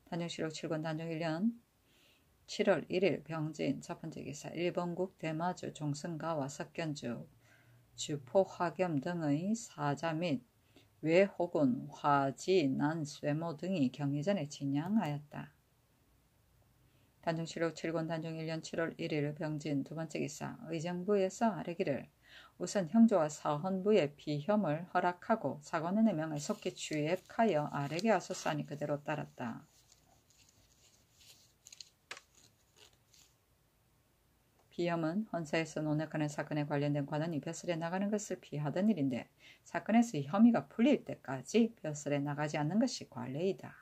단종실록 7권 단종 1년 7월 1일 병진 첫 번째 기사 일본국 대마주 종승가와 석견주 주포 화겸 등의 사자 및 외 혹은 화지 난 쇠모 등이 경의전에 진양하였다. 단종실록 7권 단종 1년 7월 1일 병진 두 번째 기사 의정부에서 아뢰기를 우선 형조와 사헌부의 비혐을 허락하고 사관원의 명을 속히 취획하여 아래게 하소서 하니 그대로 따랐다. 비혐은 헌사에서 논의하는 사건에 관련된 관원이 벼슬에 나가는 것을 피하던 일인데 사건에서 혐의가 풀릴 때까지 벼슬에 나가지 않는 것이 관례이다.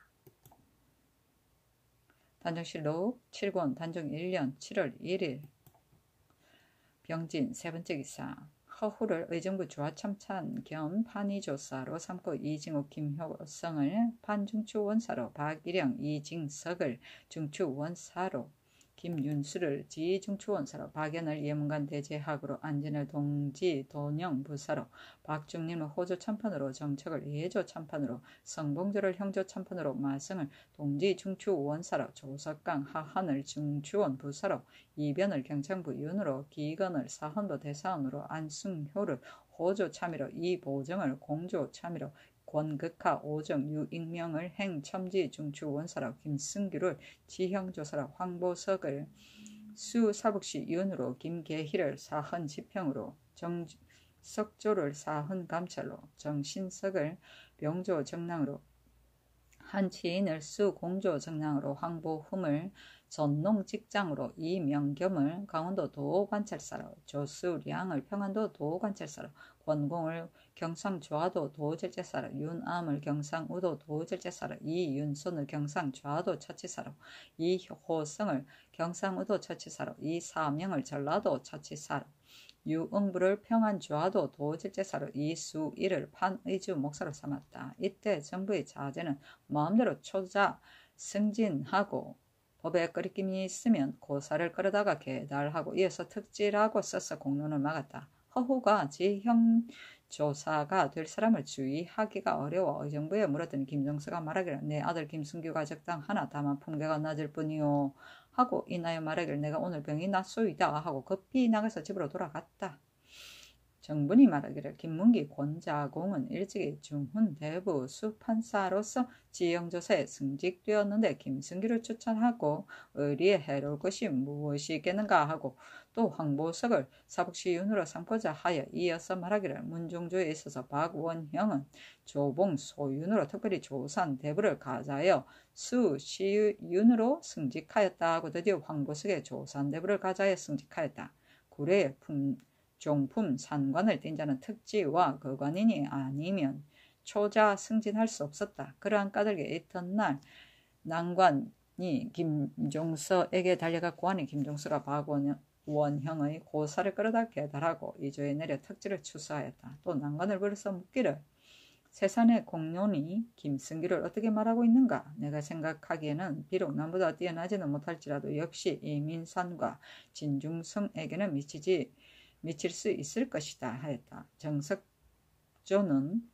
단종실록 7권 단종 1년 7월 1일 병진 세 번째 기사 허후를 의정부 주하참찬 겸 판의조사로 삼고 이징욱 김효성을 판중추원사로 박일영 이징석을 중추원사로 김윤수를 지중추원사로 박연을 예문관 대제학으로 안진을 동지 돈영부사로 박중림을 호조참판으로 정책을 예조참판으로 성봉조를 형조참판으로 마성을 동지 중추원사로 조석강 하한을 중추원부사로 이변을 경창부 윤으로 기건을 사헌부 대사원으로 안승효를 호조참의로 이보정을 공조참의로 권극하 오정 유익명을 행첨지 중추원사로 김승규를 지형조사로 황보석을 수사북시 윤으로 김계희를 사헌지평으로 정석조를 사헌감찰로 정신석을 병조정랑으로 한치인을 수공조정랑으로 황보흠을 전농직장으로 이명겸을 강원도 도관찰사로 조수량을 평안도 도관찰사로 권공을 경상좌도 도절제사로 윤암을 경상우도 도절제사로 이윤손을 경상좌도 처치사로 이호성을 경상우도 처치사로 이사명을 전라도 처치사로 유응부를 평안좌도 도절제사로 이수일을 판의주 목사로 삼았다. 이때 정부의 자제는 마음대로 초자 승진하고 법에 거리낌이 있으면 고사를 끌어다가 계달하고 이어서 특지라고 써서 공론을 막았다. 허후가 지형조사가 될 사람을 주의하기가 어려워 의정부에 물었더니 김종서가 말하기를 내 아들 김승규가 적당하나 다만 품계가 낮을 뿐이요 하고 인하여 말하기를 내가 오늘 병이 났소이다 하고 급히 나가서 집으로 돌아갔다. 정분이 말하기를 김문기 권자공은 일찍이 중훈대부 수판사로서 지형조사에 승직되었는데 김승규를 추천하고 의리에 해로울 것이 무엇이겠는가 하고 또 황보석을 사북시윤으로 삼고자 하여 이어서 말하기를 문중조에 있어서 박원형은 조봉 소윤으로 특별히 조산대부를 가자하여 수시윤으로 승직하였다 하고 드디어 황보석의 조산대부를 가자하여 승직하였다. 구례의 종품 산관을 띈 자는 특지와 거관인이 아니면 초자 승진할 수 없었다. 그러한 까닭에 이튿날 난관이 김종서에게 달려가 고하니 김종서가 박원형의 고사를 끌어다 계달하고 이조에 내려 특지를 추수하였다. 또 난관을 불러서 묻기를 세산의 공론이 김승기를 어떻게 말하고 있는가? 내가 생각하기에는 비록 남보다 뛰어나지는 못할지라도 역시 이민산과 진중성에게는 미칠 수 있을 것이다 하였다. 정석조는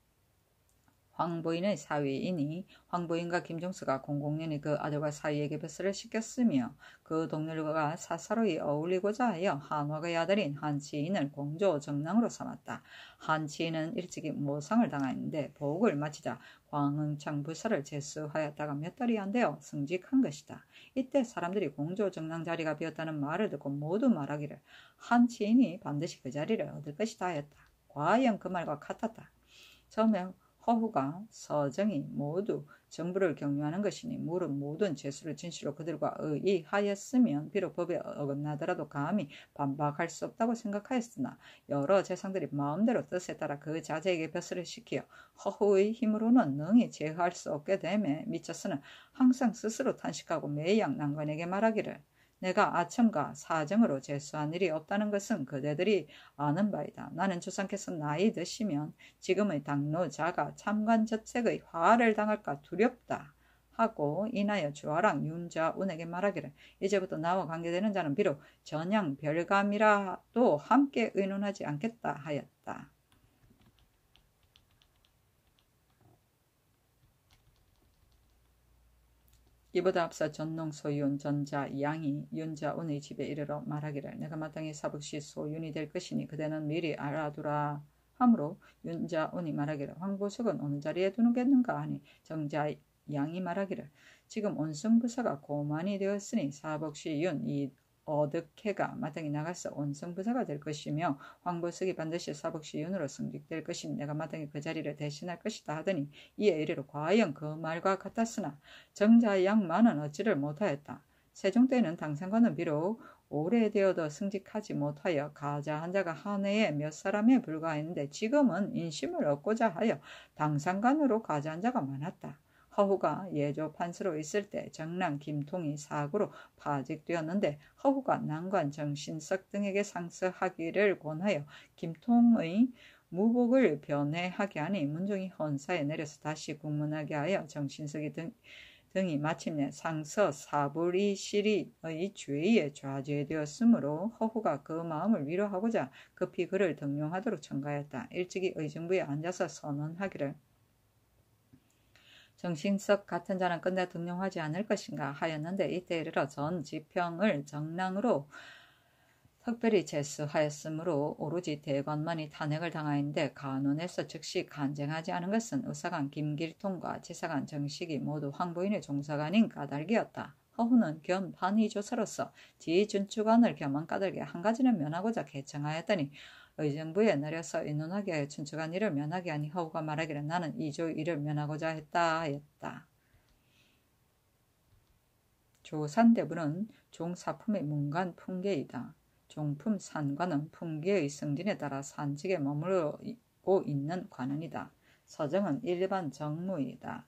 황보인의 사위이니 황보인과 김종서가 공공연히 그 아들과 사위에게 벼슬을 시켰으며 그 동료들과 사사로이 어울리고자 하여 한화의 아들인 한치인을 공조정랑으로 삼았다. 한치인은 일찍이 모상을 당하였는데 보옥을 마치자 광흥창 부사를 제수하였다가 몇 달이 안 되어 승직한 것이다. 이때 사람들이 공조정랑 자리가 비었다는 말을 듣고 모두 말하기를 한치인이 반드시 그 자리를 얻을 것이다 하였다. 과연 그 말과 같았다. 처음에 허후가 서정이 모두 정부를 경유하는 것이니 물은 모든 죄수를 진실로 그들과 의의하였으면 비록 법에 어긋나더라도 감히 반박할 수 없다고 생각하였으나 여러 재상들이 마음대로 뜻에 따라 그 자제에게 벼슬을 시키어 허후의 힘으로는 능히 제어할 수 없게 되매 미쳐서는 항상 스스로 탄식하고 매양 난관에게 말하기를 내가 아첨과 사정으로 제수한 일이 없다는 것은 그대들이 아는 바이다. 나는 주상께서 나이 드시면 지금의 당노자가 참관저책의 화를 당할까 두렵다. 하고 인하여 주하랑 윤자운에게 말하기를 이제부터 나와 관계되는 자는 비록 전양 별감이라도 함께 의논하지 않겠다 하였다. 이보다 앞서 전농 소윤 전자 양이 윤자운의 집에 이르러 말하기를 내가 마땅히 사복시 소윤이 될 것이니 그대는 미리 알아두라 하므로 윤자운이 말하기를 황보석은 어느 자리에 두는겠는가 하니 정자 양이 말하기를 지금 온성부사가 고만이 되었으니 사복시 윤 이 어득해가 마땅히 나가서 온성부사가 될 것이며 황보석이 반드시 사복시 윤으로 승직될 것이니 내가 마땅히 그 자리를 대신할 것이다 하더니 이에 이르러 과연 그 말과 같았으나 정자 양만은 얻지를 못하였다. 세종 때는 당상관은 비록 오래되어도 승직하지 못하여 가자 한 자가 한 해에 몇 사람에 불과했는데 지금은 인심을 얻고자 하여 당상관으로 가자 한 자가 많았다. 허후가 예조 판서로 있을 때 정랑 김통이 사구로 파직되었는데 허후가 난관 정신석 등에게 상서하기를 권하여 김통의 무복을 변해하게 하니 문종이 헌사에 내려서 다시 국문하게 하여 정신석이 등이 마침내 상서 사불이 시리의 죄에 좌죄되었으므로 허후가 그 마음을 위로하고자 급히 그를 등용하도록 청가했다. 일찍이 의정부에 앉아서 선언하기를 정신석 같은 자는 끝내 등용하지 않을 것인가 하였는데 이때 이르러 전 지평을 정랑으로 특별히 제수하였으므로 오로지 대관만이 탄핵을 당하였는데 간원에서 즉시 간쟁하지 않은 것은 의사관 김길통과 지사관 정식이 모두 황보인의 종사관인 까닭이었다. 허후는 겸 판의조사로서 지준추관을 겸한 까닭에 한 가지는 면하고자 개청하였더니 의정부에 내려서 의논하게 하여 춘추관 일을 면하게 하니 허후가 말하기를 나는 이조 일을 면하고자 했다 하였다. 조산대부는 종사품의 문관 풍계이다. 종품 산관은 풍계의 승진에 따라 산직에 머무르고 있는 관원이다. 서정은 일반 정무이다.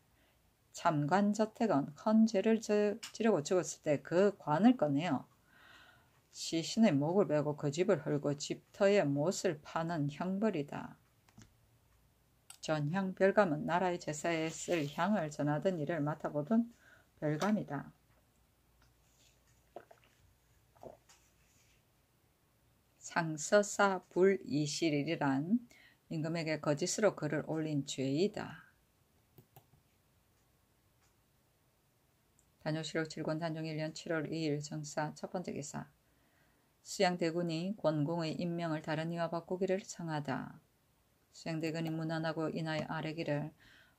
참관저택은 큰 죄를 지르고 죽었을 때 그 관을 꺼내어 시신의 목을 베고 그 집을 헐고 집터에 못을 파는 형벌이다. 전향 별감은 나라의 제사에 쓸 향을 전하던 일을 맡아보던 별감이다. 상서사 불이실이란 임금에게 거짓으로 글을 올린 죄이다. 단조실록 7권 단종 1년 7월 2일 정사 첫 번째 기사 수양대군이 권공의 임명을 다른 이와 바꾸기를 청하다. 수양대군이 문안하고 인하여 아뢰기를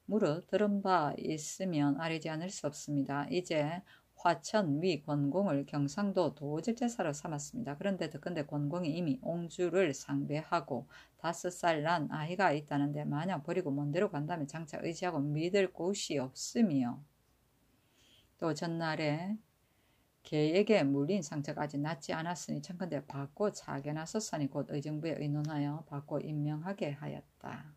무릇 들은 바 있으면 아뢰지 않을 수 없습니다. 이제 화천 위 권공을 경상도 도질제사로 삼았습니다. 그런데 듣건대 권공이 이미 옹주를 상배하고 5살 난 아이가 있다는데 만약 버리고 먼데로 간다면 장차 의지하고 믿을 곳이 없으며 또 전날에 개에게 물린 상처가 아직 낫지 않았으니 청컨대 받고 차견하소서니 곧 의정부에 의논하여 받고 임명하게 하였다.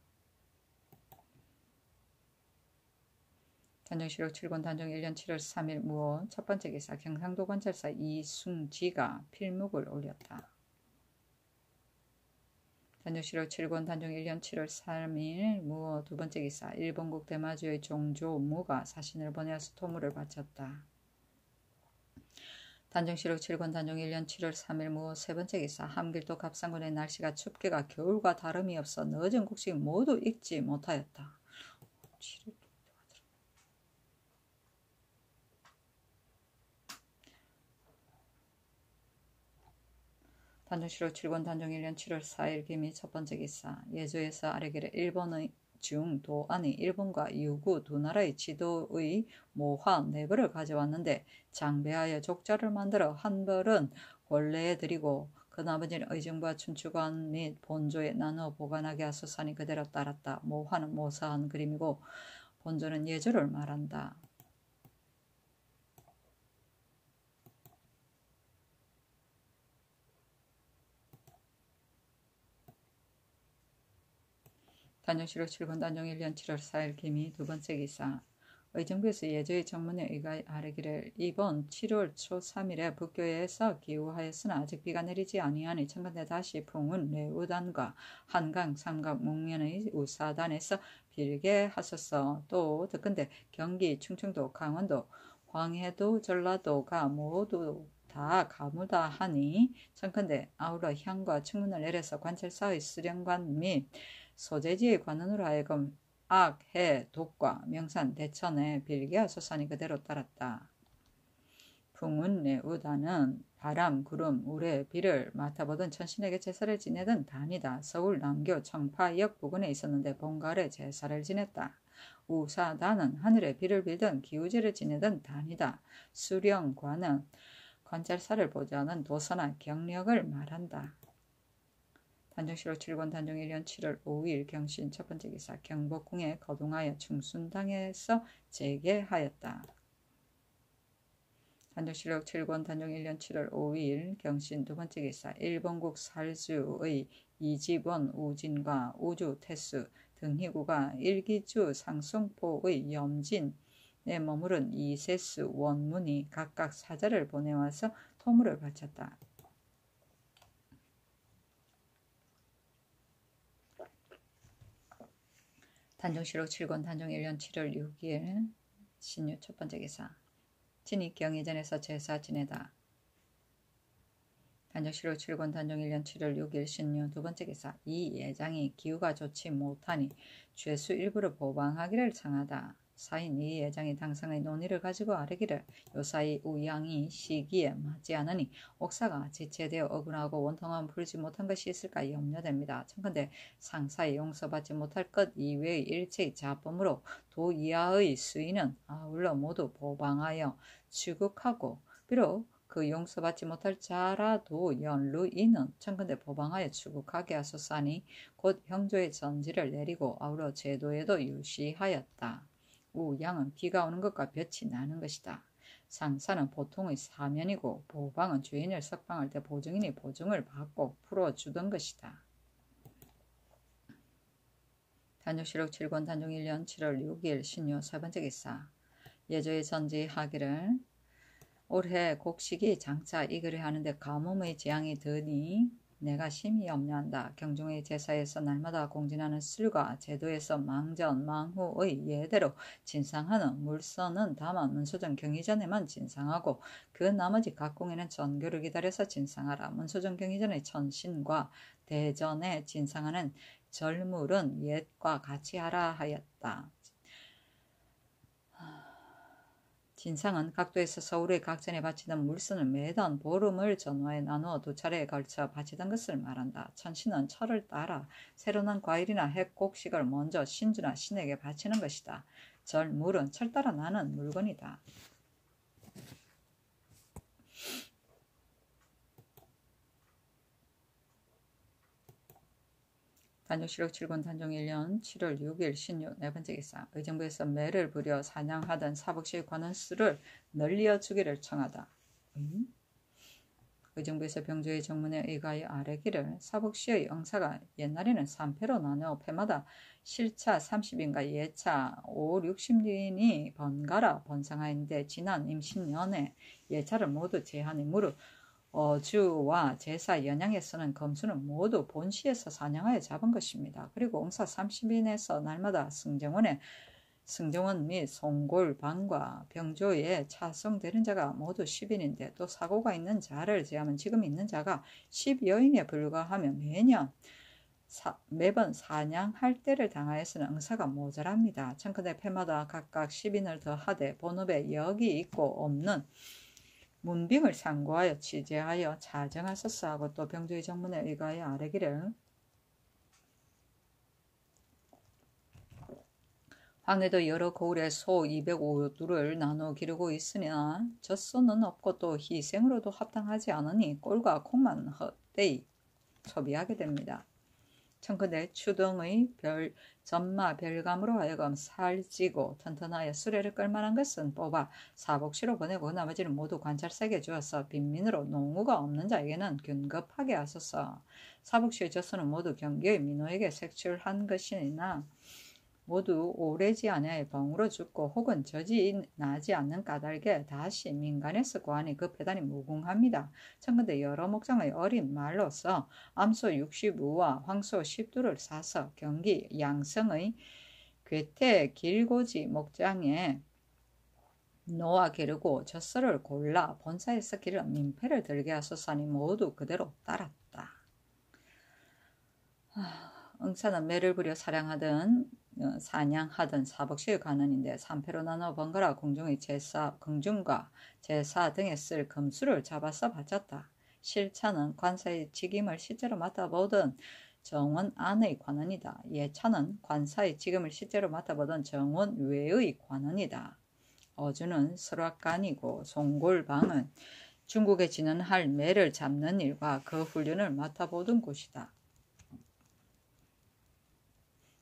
단종실록 7권 단종 1년 7월 3일 무호 첫 번째 기사 경상도 관찰사 이숭지가 필묵을 올렸다. 단종실록 7권 단종 1년 7월 3일 무호 두 번째 기사 일본국 대마주의 종조무가 사신을 보내어서 토물을 바쳤다. 단종실록 7권 단종 1년 7월 3일 무호 세 번째 기사 함길도 갑상군의 날씨가 춥기가 겨울과 다름이 없어 늦은 곡식 모두 익지 못하였다. 단종실록 7권 단종 1년 7월 4일 기미 첫 번째 기사 예조에서 아래기를 일본의 중 도안이 일본과 유구 두 나라의 지도의 모화 4벌을 가져왔는데 장배하여 족자를 만들어 한 벌은 원래에 드리고 그 나머지는 의정부와 춘추관 및 본조에 나누어 보관하게 하소서니 그대로 따랐다. 모화는 모사한 그림이고 본조는 예조를 말한다. 단종실록 7권 단종 1년 7월 4일 기미 두 번째 기사 의정부에서 예조의 정문에 의가 아뢰기를 이번 7월 초 3일에 북교에서 기우하였으나 아직 비가 내리지 아니하니 청컨대 다시 풍은 레우단과 한강 삼각 목면의 우사단에서 빌게 하소서. 또 듣건대 경기 충청도 강원도 광해도 전라도가 모두 다 가무다 하니 청컨대 아울러 향과 청문을 내려서 관찰사의 수령관 및 소재지의 관원으로 하여금 악, 해, 독과 명산, 대천에 빌게 하소서니 그대로 따랐다. 풍운내 우다는 바람, 구름, 우레, 비를 맡아보던 천신에게 제사를 지내던 단이다. 서울 남교 청파역 부근에 있었는데 본가을에 제사를 지냈다. 우사다는 하늘에 비를 빌던 기우제를 지내던 단이다. 수령관은 관찰사를 보자는 도서나 경력을 말한다. 단정시록 7권 단정 1년 7월 5일 경신 첫 번째 기사 경복궁에 거동하여 충순당에서 재개하였다. 단정시록 7권 단정 1년 7월 5일 경신 두 번째 기사 일본국 살주의 이집원 우진과 우주 태수 등희구가 일기주 상승포의 염진에 머무른 이세수 원문이 각각 사자를 보내와서 토물을 바쳤다. 단정시록 7권 단정 1년 7월 6일 신유 첫 번째 기사 진이 경의전에서 제사 지내다. 단정시록 7권 단정 1년 7월 6일 신유 두 번째 기사 이 예장이 기후가 좋지 못하니 죄수 일부를 보방하기를 청하다. 사인 이 예장이 당상의 논의를 가지고 아뢰기를 요사이 우양이 시기에 맞지 않으니 옥사가 지체되어 억울하고 원통함 풀지 못한 것이 있을까 염려됩니다. 청컨대 상사의 용서받지 못할 것 이외의 일체의 자범으로 도 이하의 수인은 아울러 모두 보방하여 추국하고 비록 그 용서받지 못할 자라도 연루인은 청컨대 보방하여 추국하게 하소서니 곧 형조의 전지를 내리고 아울러 제도에도 유시하였다. 우양은 비가 오는 것과 볕이 나는 것이다. 상사는 보통의 사면이고 보방은 죄인을 석방할 때 보증인이 보증을 받고 풀어주던 것이다. 단정시록 7권 단정 1년 7월 6일 신유 세 번째 기사 예조의 전지하기를 올해 곡식이 장차 이글을 하는데 가뭄의 재앙이 드니 내가 심히 염려한다. 경종의 제사에서 날마다 공진하는 술과 제도에서 망전, 망후의 예대로 진상하는 물선은 다만 문소정 경의전에만 진상하고 그 나머지 각공에는 전교를 기다려서 진상하라. 문소정 경의전의 천신과 대전에 진상하는 절물은 옛과 같이 하라 하였다. 진상은 각도에서 서울의 각전에 바치던 물선을 매던 보름을 전후에 나누어 두 차례에 걸쳐 바치던 것을 말한다. 천신은 철을 따라 새로 난 과일이나 핵곡식을 먼저 신주나 신에게 바치는 것이다. 절물은 철 따라 나는 물건이다. 단정시록 7권 단정 1년 7월 6일 신유 네 번째 기사 의정부에서 매를 부려 사냥하던 사복시의 관원수를 널리어 주기를 청하다. 의정부에서 병조의 정문에 의가에 아뢰기를 사복시의 응사가 옛날에는 3패로 나누어 패마다 실차 30인가 예차 5, 60인이 번갈아 번상하였는데 지난 임신년에 예차를 모두 제한이 무릇 어주와 제사 연양에서는 검수는 모두 본시에서 사냥하여 잡은 것입니다. 그리고 옹사 30인에서 날마다 승정원 및 송골방과 병조에 차송되는 자가 모두 10인인데 또 사고가 있는 자를 제하면 지금 있는 자가 10여인에 불과하며 매번 사냥할 때를 당하여서는 응사가 모자랍니다. 청컨대 패마다 각각 10인을 더하되 본업에 역이 있고 없는 문빙을 상고하여 취재하여 자정하소서 하고 또 병조의 정문에 의가에 아뢰기를 황해도 여러 고을에 소 205두를 나누어 기르고 있으나 젖소는 없고 또 희생으로도 합당하지 않으니 꼴과 콩만 헛되이 소비하게 됩니다. 청컨대 추동의 전마 별감으로 하여금 살찌고 튼튼하여 수레를 끌만한 것은 뽑아 사복시로 보내고 나머지는 모두 관찰사에게 주어서 빈민으로 농우가 없는 자에게는 균급하게 하소서. 사복시의 젖소는 모두 경계의 민호에게 색출한 것이나 모두 오래지 아니하여 병으로 죽고 혹은 젖이 나지 않는 까닭에 다시 민간에서 구하니 그 배단이 무궁합니다. 청컨대 여러 목장의 어린 말로서 암소 65와 황소 10두를 사서 경기 양성의 괴태 길고지 목장에 놓아 기르고 젖소를 골라 본사에서 기른 민폐를 들게 하소서니 모두 그대로 따랐다. 응사는 매를 부려 사냥하든 사냥하든 사복시의 관원인데 3패로 나눠 번갈아 궁중과 제사 등에 쓸 금수를 잡아서 바쳤다. 실차는 관사의 직임을 실제로 맡아보던 정원 안의 관원이다. 예차는 관사의 직임을 실제로 맡아보던 정원 외의 관원이다. 어주는 설악간이고 송골방은 중국에 진언할 매를 잡는 일과 그 훈련을 맡아보던 곳이다.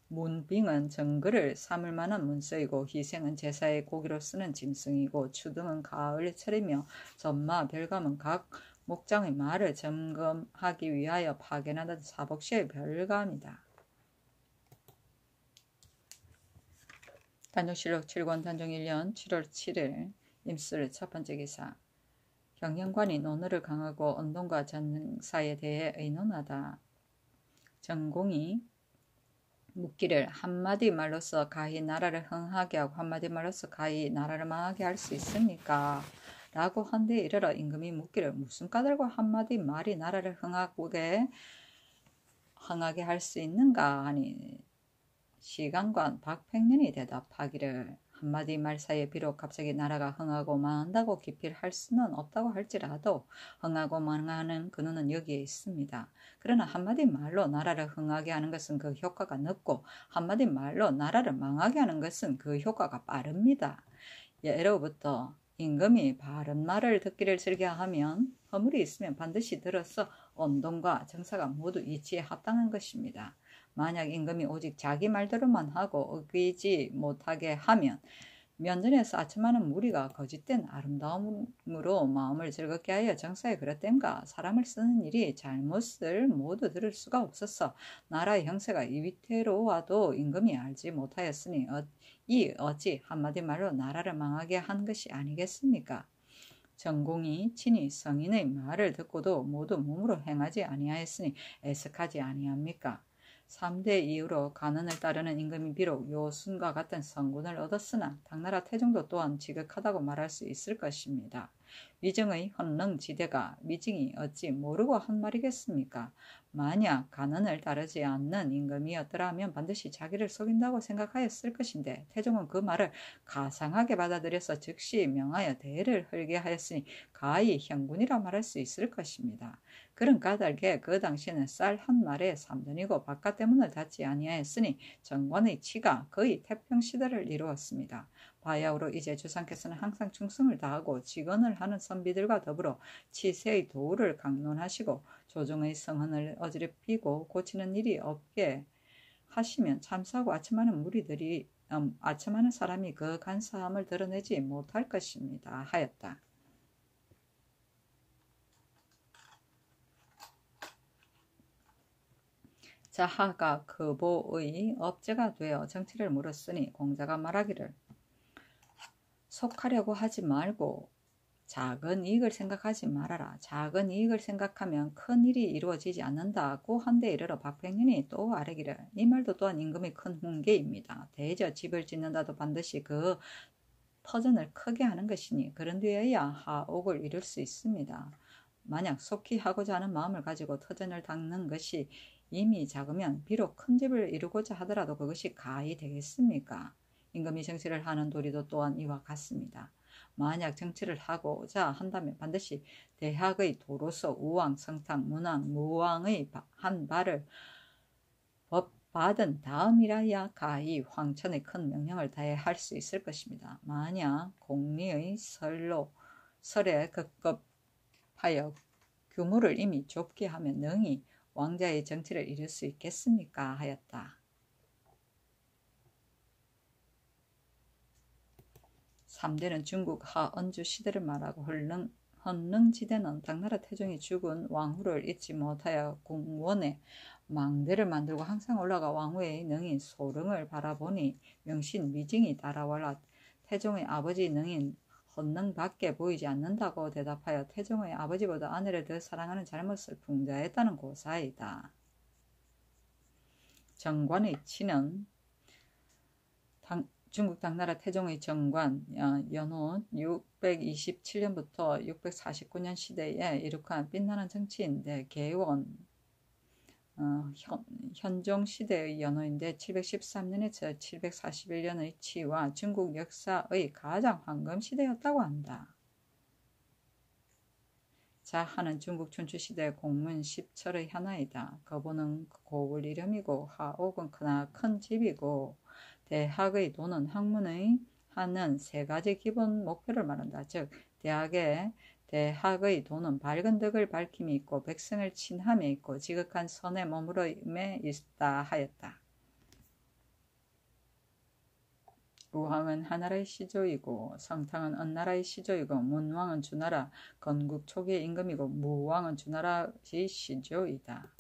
문빙은 정글을 삼을 만한 문서이고 희생은 제사의 고기로 쓰는 짐승이고 추등은 가을철이며 전마 별감은 각 목장의 말을 점검하기 위하여 파견하던 사복시의 별감이다. 단종실록 7권 단종 1년 7월 7일 임슬 첫 번째 기사. 경영관이 논어를 강하고 언동과 전사에 대해 의논하다. 전공이 묻기를 한마디 말로서 가히 나라를 흥하게 하고 한마디 말로서 가히 나라를 망하게 할 수 있습니까? 라고 한데 이르러 임금이 묻기를 무슨 까닭으로 한마디 말이 나라를 흥하게 할 수 있는가 하니 시간관 박팽년이 대답하기를 한마디 말 사이에 비록 갑자기 나라가 흥하고 망한다고 기필할 수는 없다고 할지라도 흥하고 망하는 근원은 여기에 있습니다. 그러나 한마디 말로 나라를 흥하게 하는 것은 그 효과가 늦고 한마디 말로 나라를 망하게 하는 것은 그 효과가 빠릅니다. 예로부터 임금이 바른 말을 듣기를 즐겨하면 허물이 있으면 반드시 들어서 언동과 정사가 모두 이치에 합당한 것입니다. 만약 임금이 오직 자기 말대로만 하고 어기지 못하게 하면 면전에서 아첨하는 무리가 거짓된 아름다움으로 마음을 즐겁게 하여 정사에 그릇됨과 사람을 쓰는 일이 잘못을 모두 들을 수가 없어서 나라의 형세가 이 위태로 와도 임금이 알지 못하였으니 어찌 한마디 말로 나라를 망하게 한 것이 아니겠습니까? 전공이 친히 성인의 말을 듣고도 모두 몸으로 행하지 아니하였으니 애석하지 아니합니까? 3대 이후로 간언을 따르는 임금이 비록 요순과 같은 성군을 얻었으나 당나라 태종도 또한 지극하다고 말할 수 있을 것입니다. 위정의 헌릉지대가 미징이 어찌 모르고 한 말이겠습니까? 만약 간언을 따르지 않는 임금이었더라면 반드시 자기를 속인다고 생각하였을 것인데 태종은 그 말을 가상하게 받아들여서 즉시 명하여 대를 헐게 하였으니 가히 형군이라 말할 수 있을 것입니다. 그런 까닭에 그 당시에는 쌀 한 말에 3전이고 바깥대문을 닫지 아니하였으니 정관의 치가 거의 태평시대를 이루었습니다. 바야흐로 이제 주상께서는 항상 충성을 다하고 직언을 하는 선비들과 더불어 치세의 도우를 강론하시고 조정의 성헌을 어지럽히고 고치는 일이 없게 하시면 참사하고 아첨하는 사람이 그 간사함을 드러내지 못할 것입니다. 하였다. 자하가 거보의 업제가 되어 정치를 물었으니 공자가 말하기를 속하려고 하지 말고 작은 이익을 생각하지 말아라. 작은 이익을 생각하면 큰 일이 이루어지지 않는다고 한데 이르러 박팽년이 또 아뢰기를 이 말도 또한 임금의 큰 훈계입니다. 대저 집을 짓는다도 반드시 그 터전을 크게 하는 것이니 그런 뒤에야 하옥을 이룰 수 있습니다. 만약 속히 하고자 하는 마음을 가지고 터전을 닦는 것이 이미 작으면 비록 큰 집을 이루고자 하더라도 그것이 가히 되겠습니까? 임금이 정치를 하는 도리도 또한 이와 같습니다. 만약 정치를 하고자 한다면 반드시 대학의 도로서 우왕, 성탁, 문왕, 무왕의 한 발을 받은 다음이라야 가히 황천의 큰 명령을 다해 할 수 있을 것입니다. 만약 공리의 설에 급급하여 규모를 이미 좁게 하면 능히 왕자의 정치를 이룰 수 있겠습니까? 하였다. 3대는 중국 하언주 시대를 말하고 헌릉지대는 당나라 태종이 죽은 왕후를 잊지 못하여 궁원에 망대를 만들고 항상 올라가 왕후의 능인 소릉을 바라보니 명신 미징이 따라와라 태종의 아버지 능인 헌릉밖에 보이지 않는다고 대답하여 태종의 아버지보다 아내를 더 사랑하는 잘못을 풍자했다는 고사이다. 정관의 치는 중국 당나라 태종의 정관 연호 627년부터 649년 시대에 이룩한 빛나는 정치인데 개원 현종시대의 연호인데 713년에서 741년의 치와 중국 역사의 가장 황금시대였다고 한다. 자하는 중국 춘추시대 공문 10철의 하나이다. 거보는 고을 이름이고 하옥은 크나 큰 집이고 대학의 도는 학문의 하는 세 가지 기본 목표를 말한다. 즉 대학의 도는 밝은 덕을 밝힘이 있고 백성을 친함에 있고 지극한 선에 머무름에 있다 하였다. 우왕은 하나라의 시조이고 성탕은 언나라의 시조이고 문왕은 주나라 건국 초기의 임금이고 무왕은 주나라의 시조이다.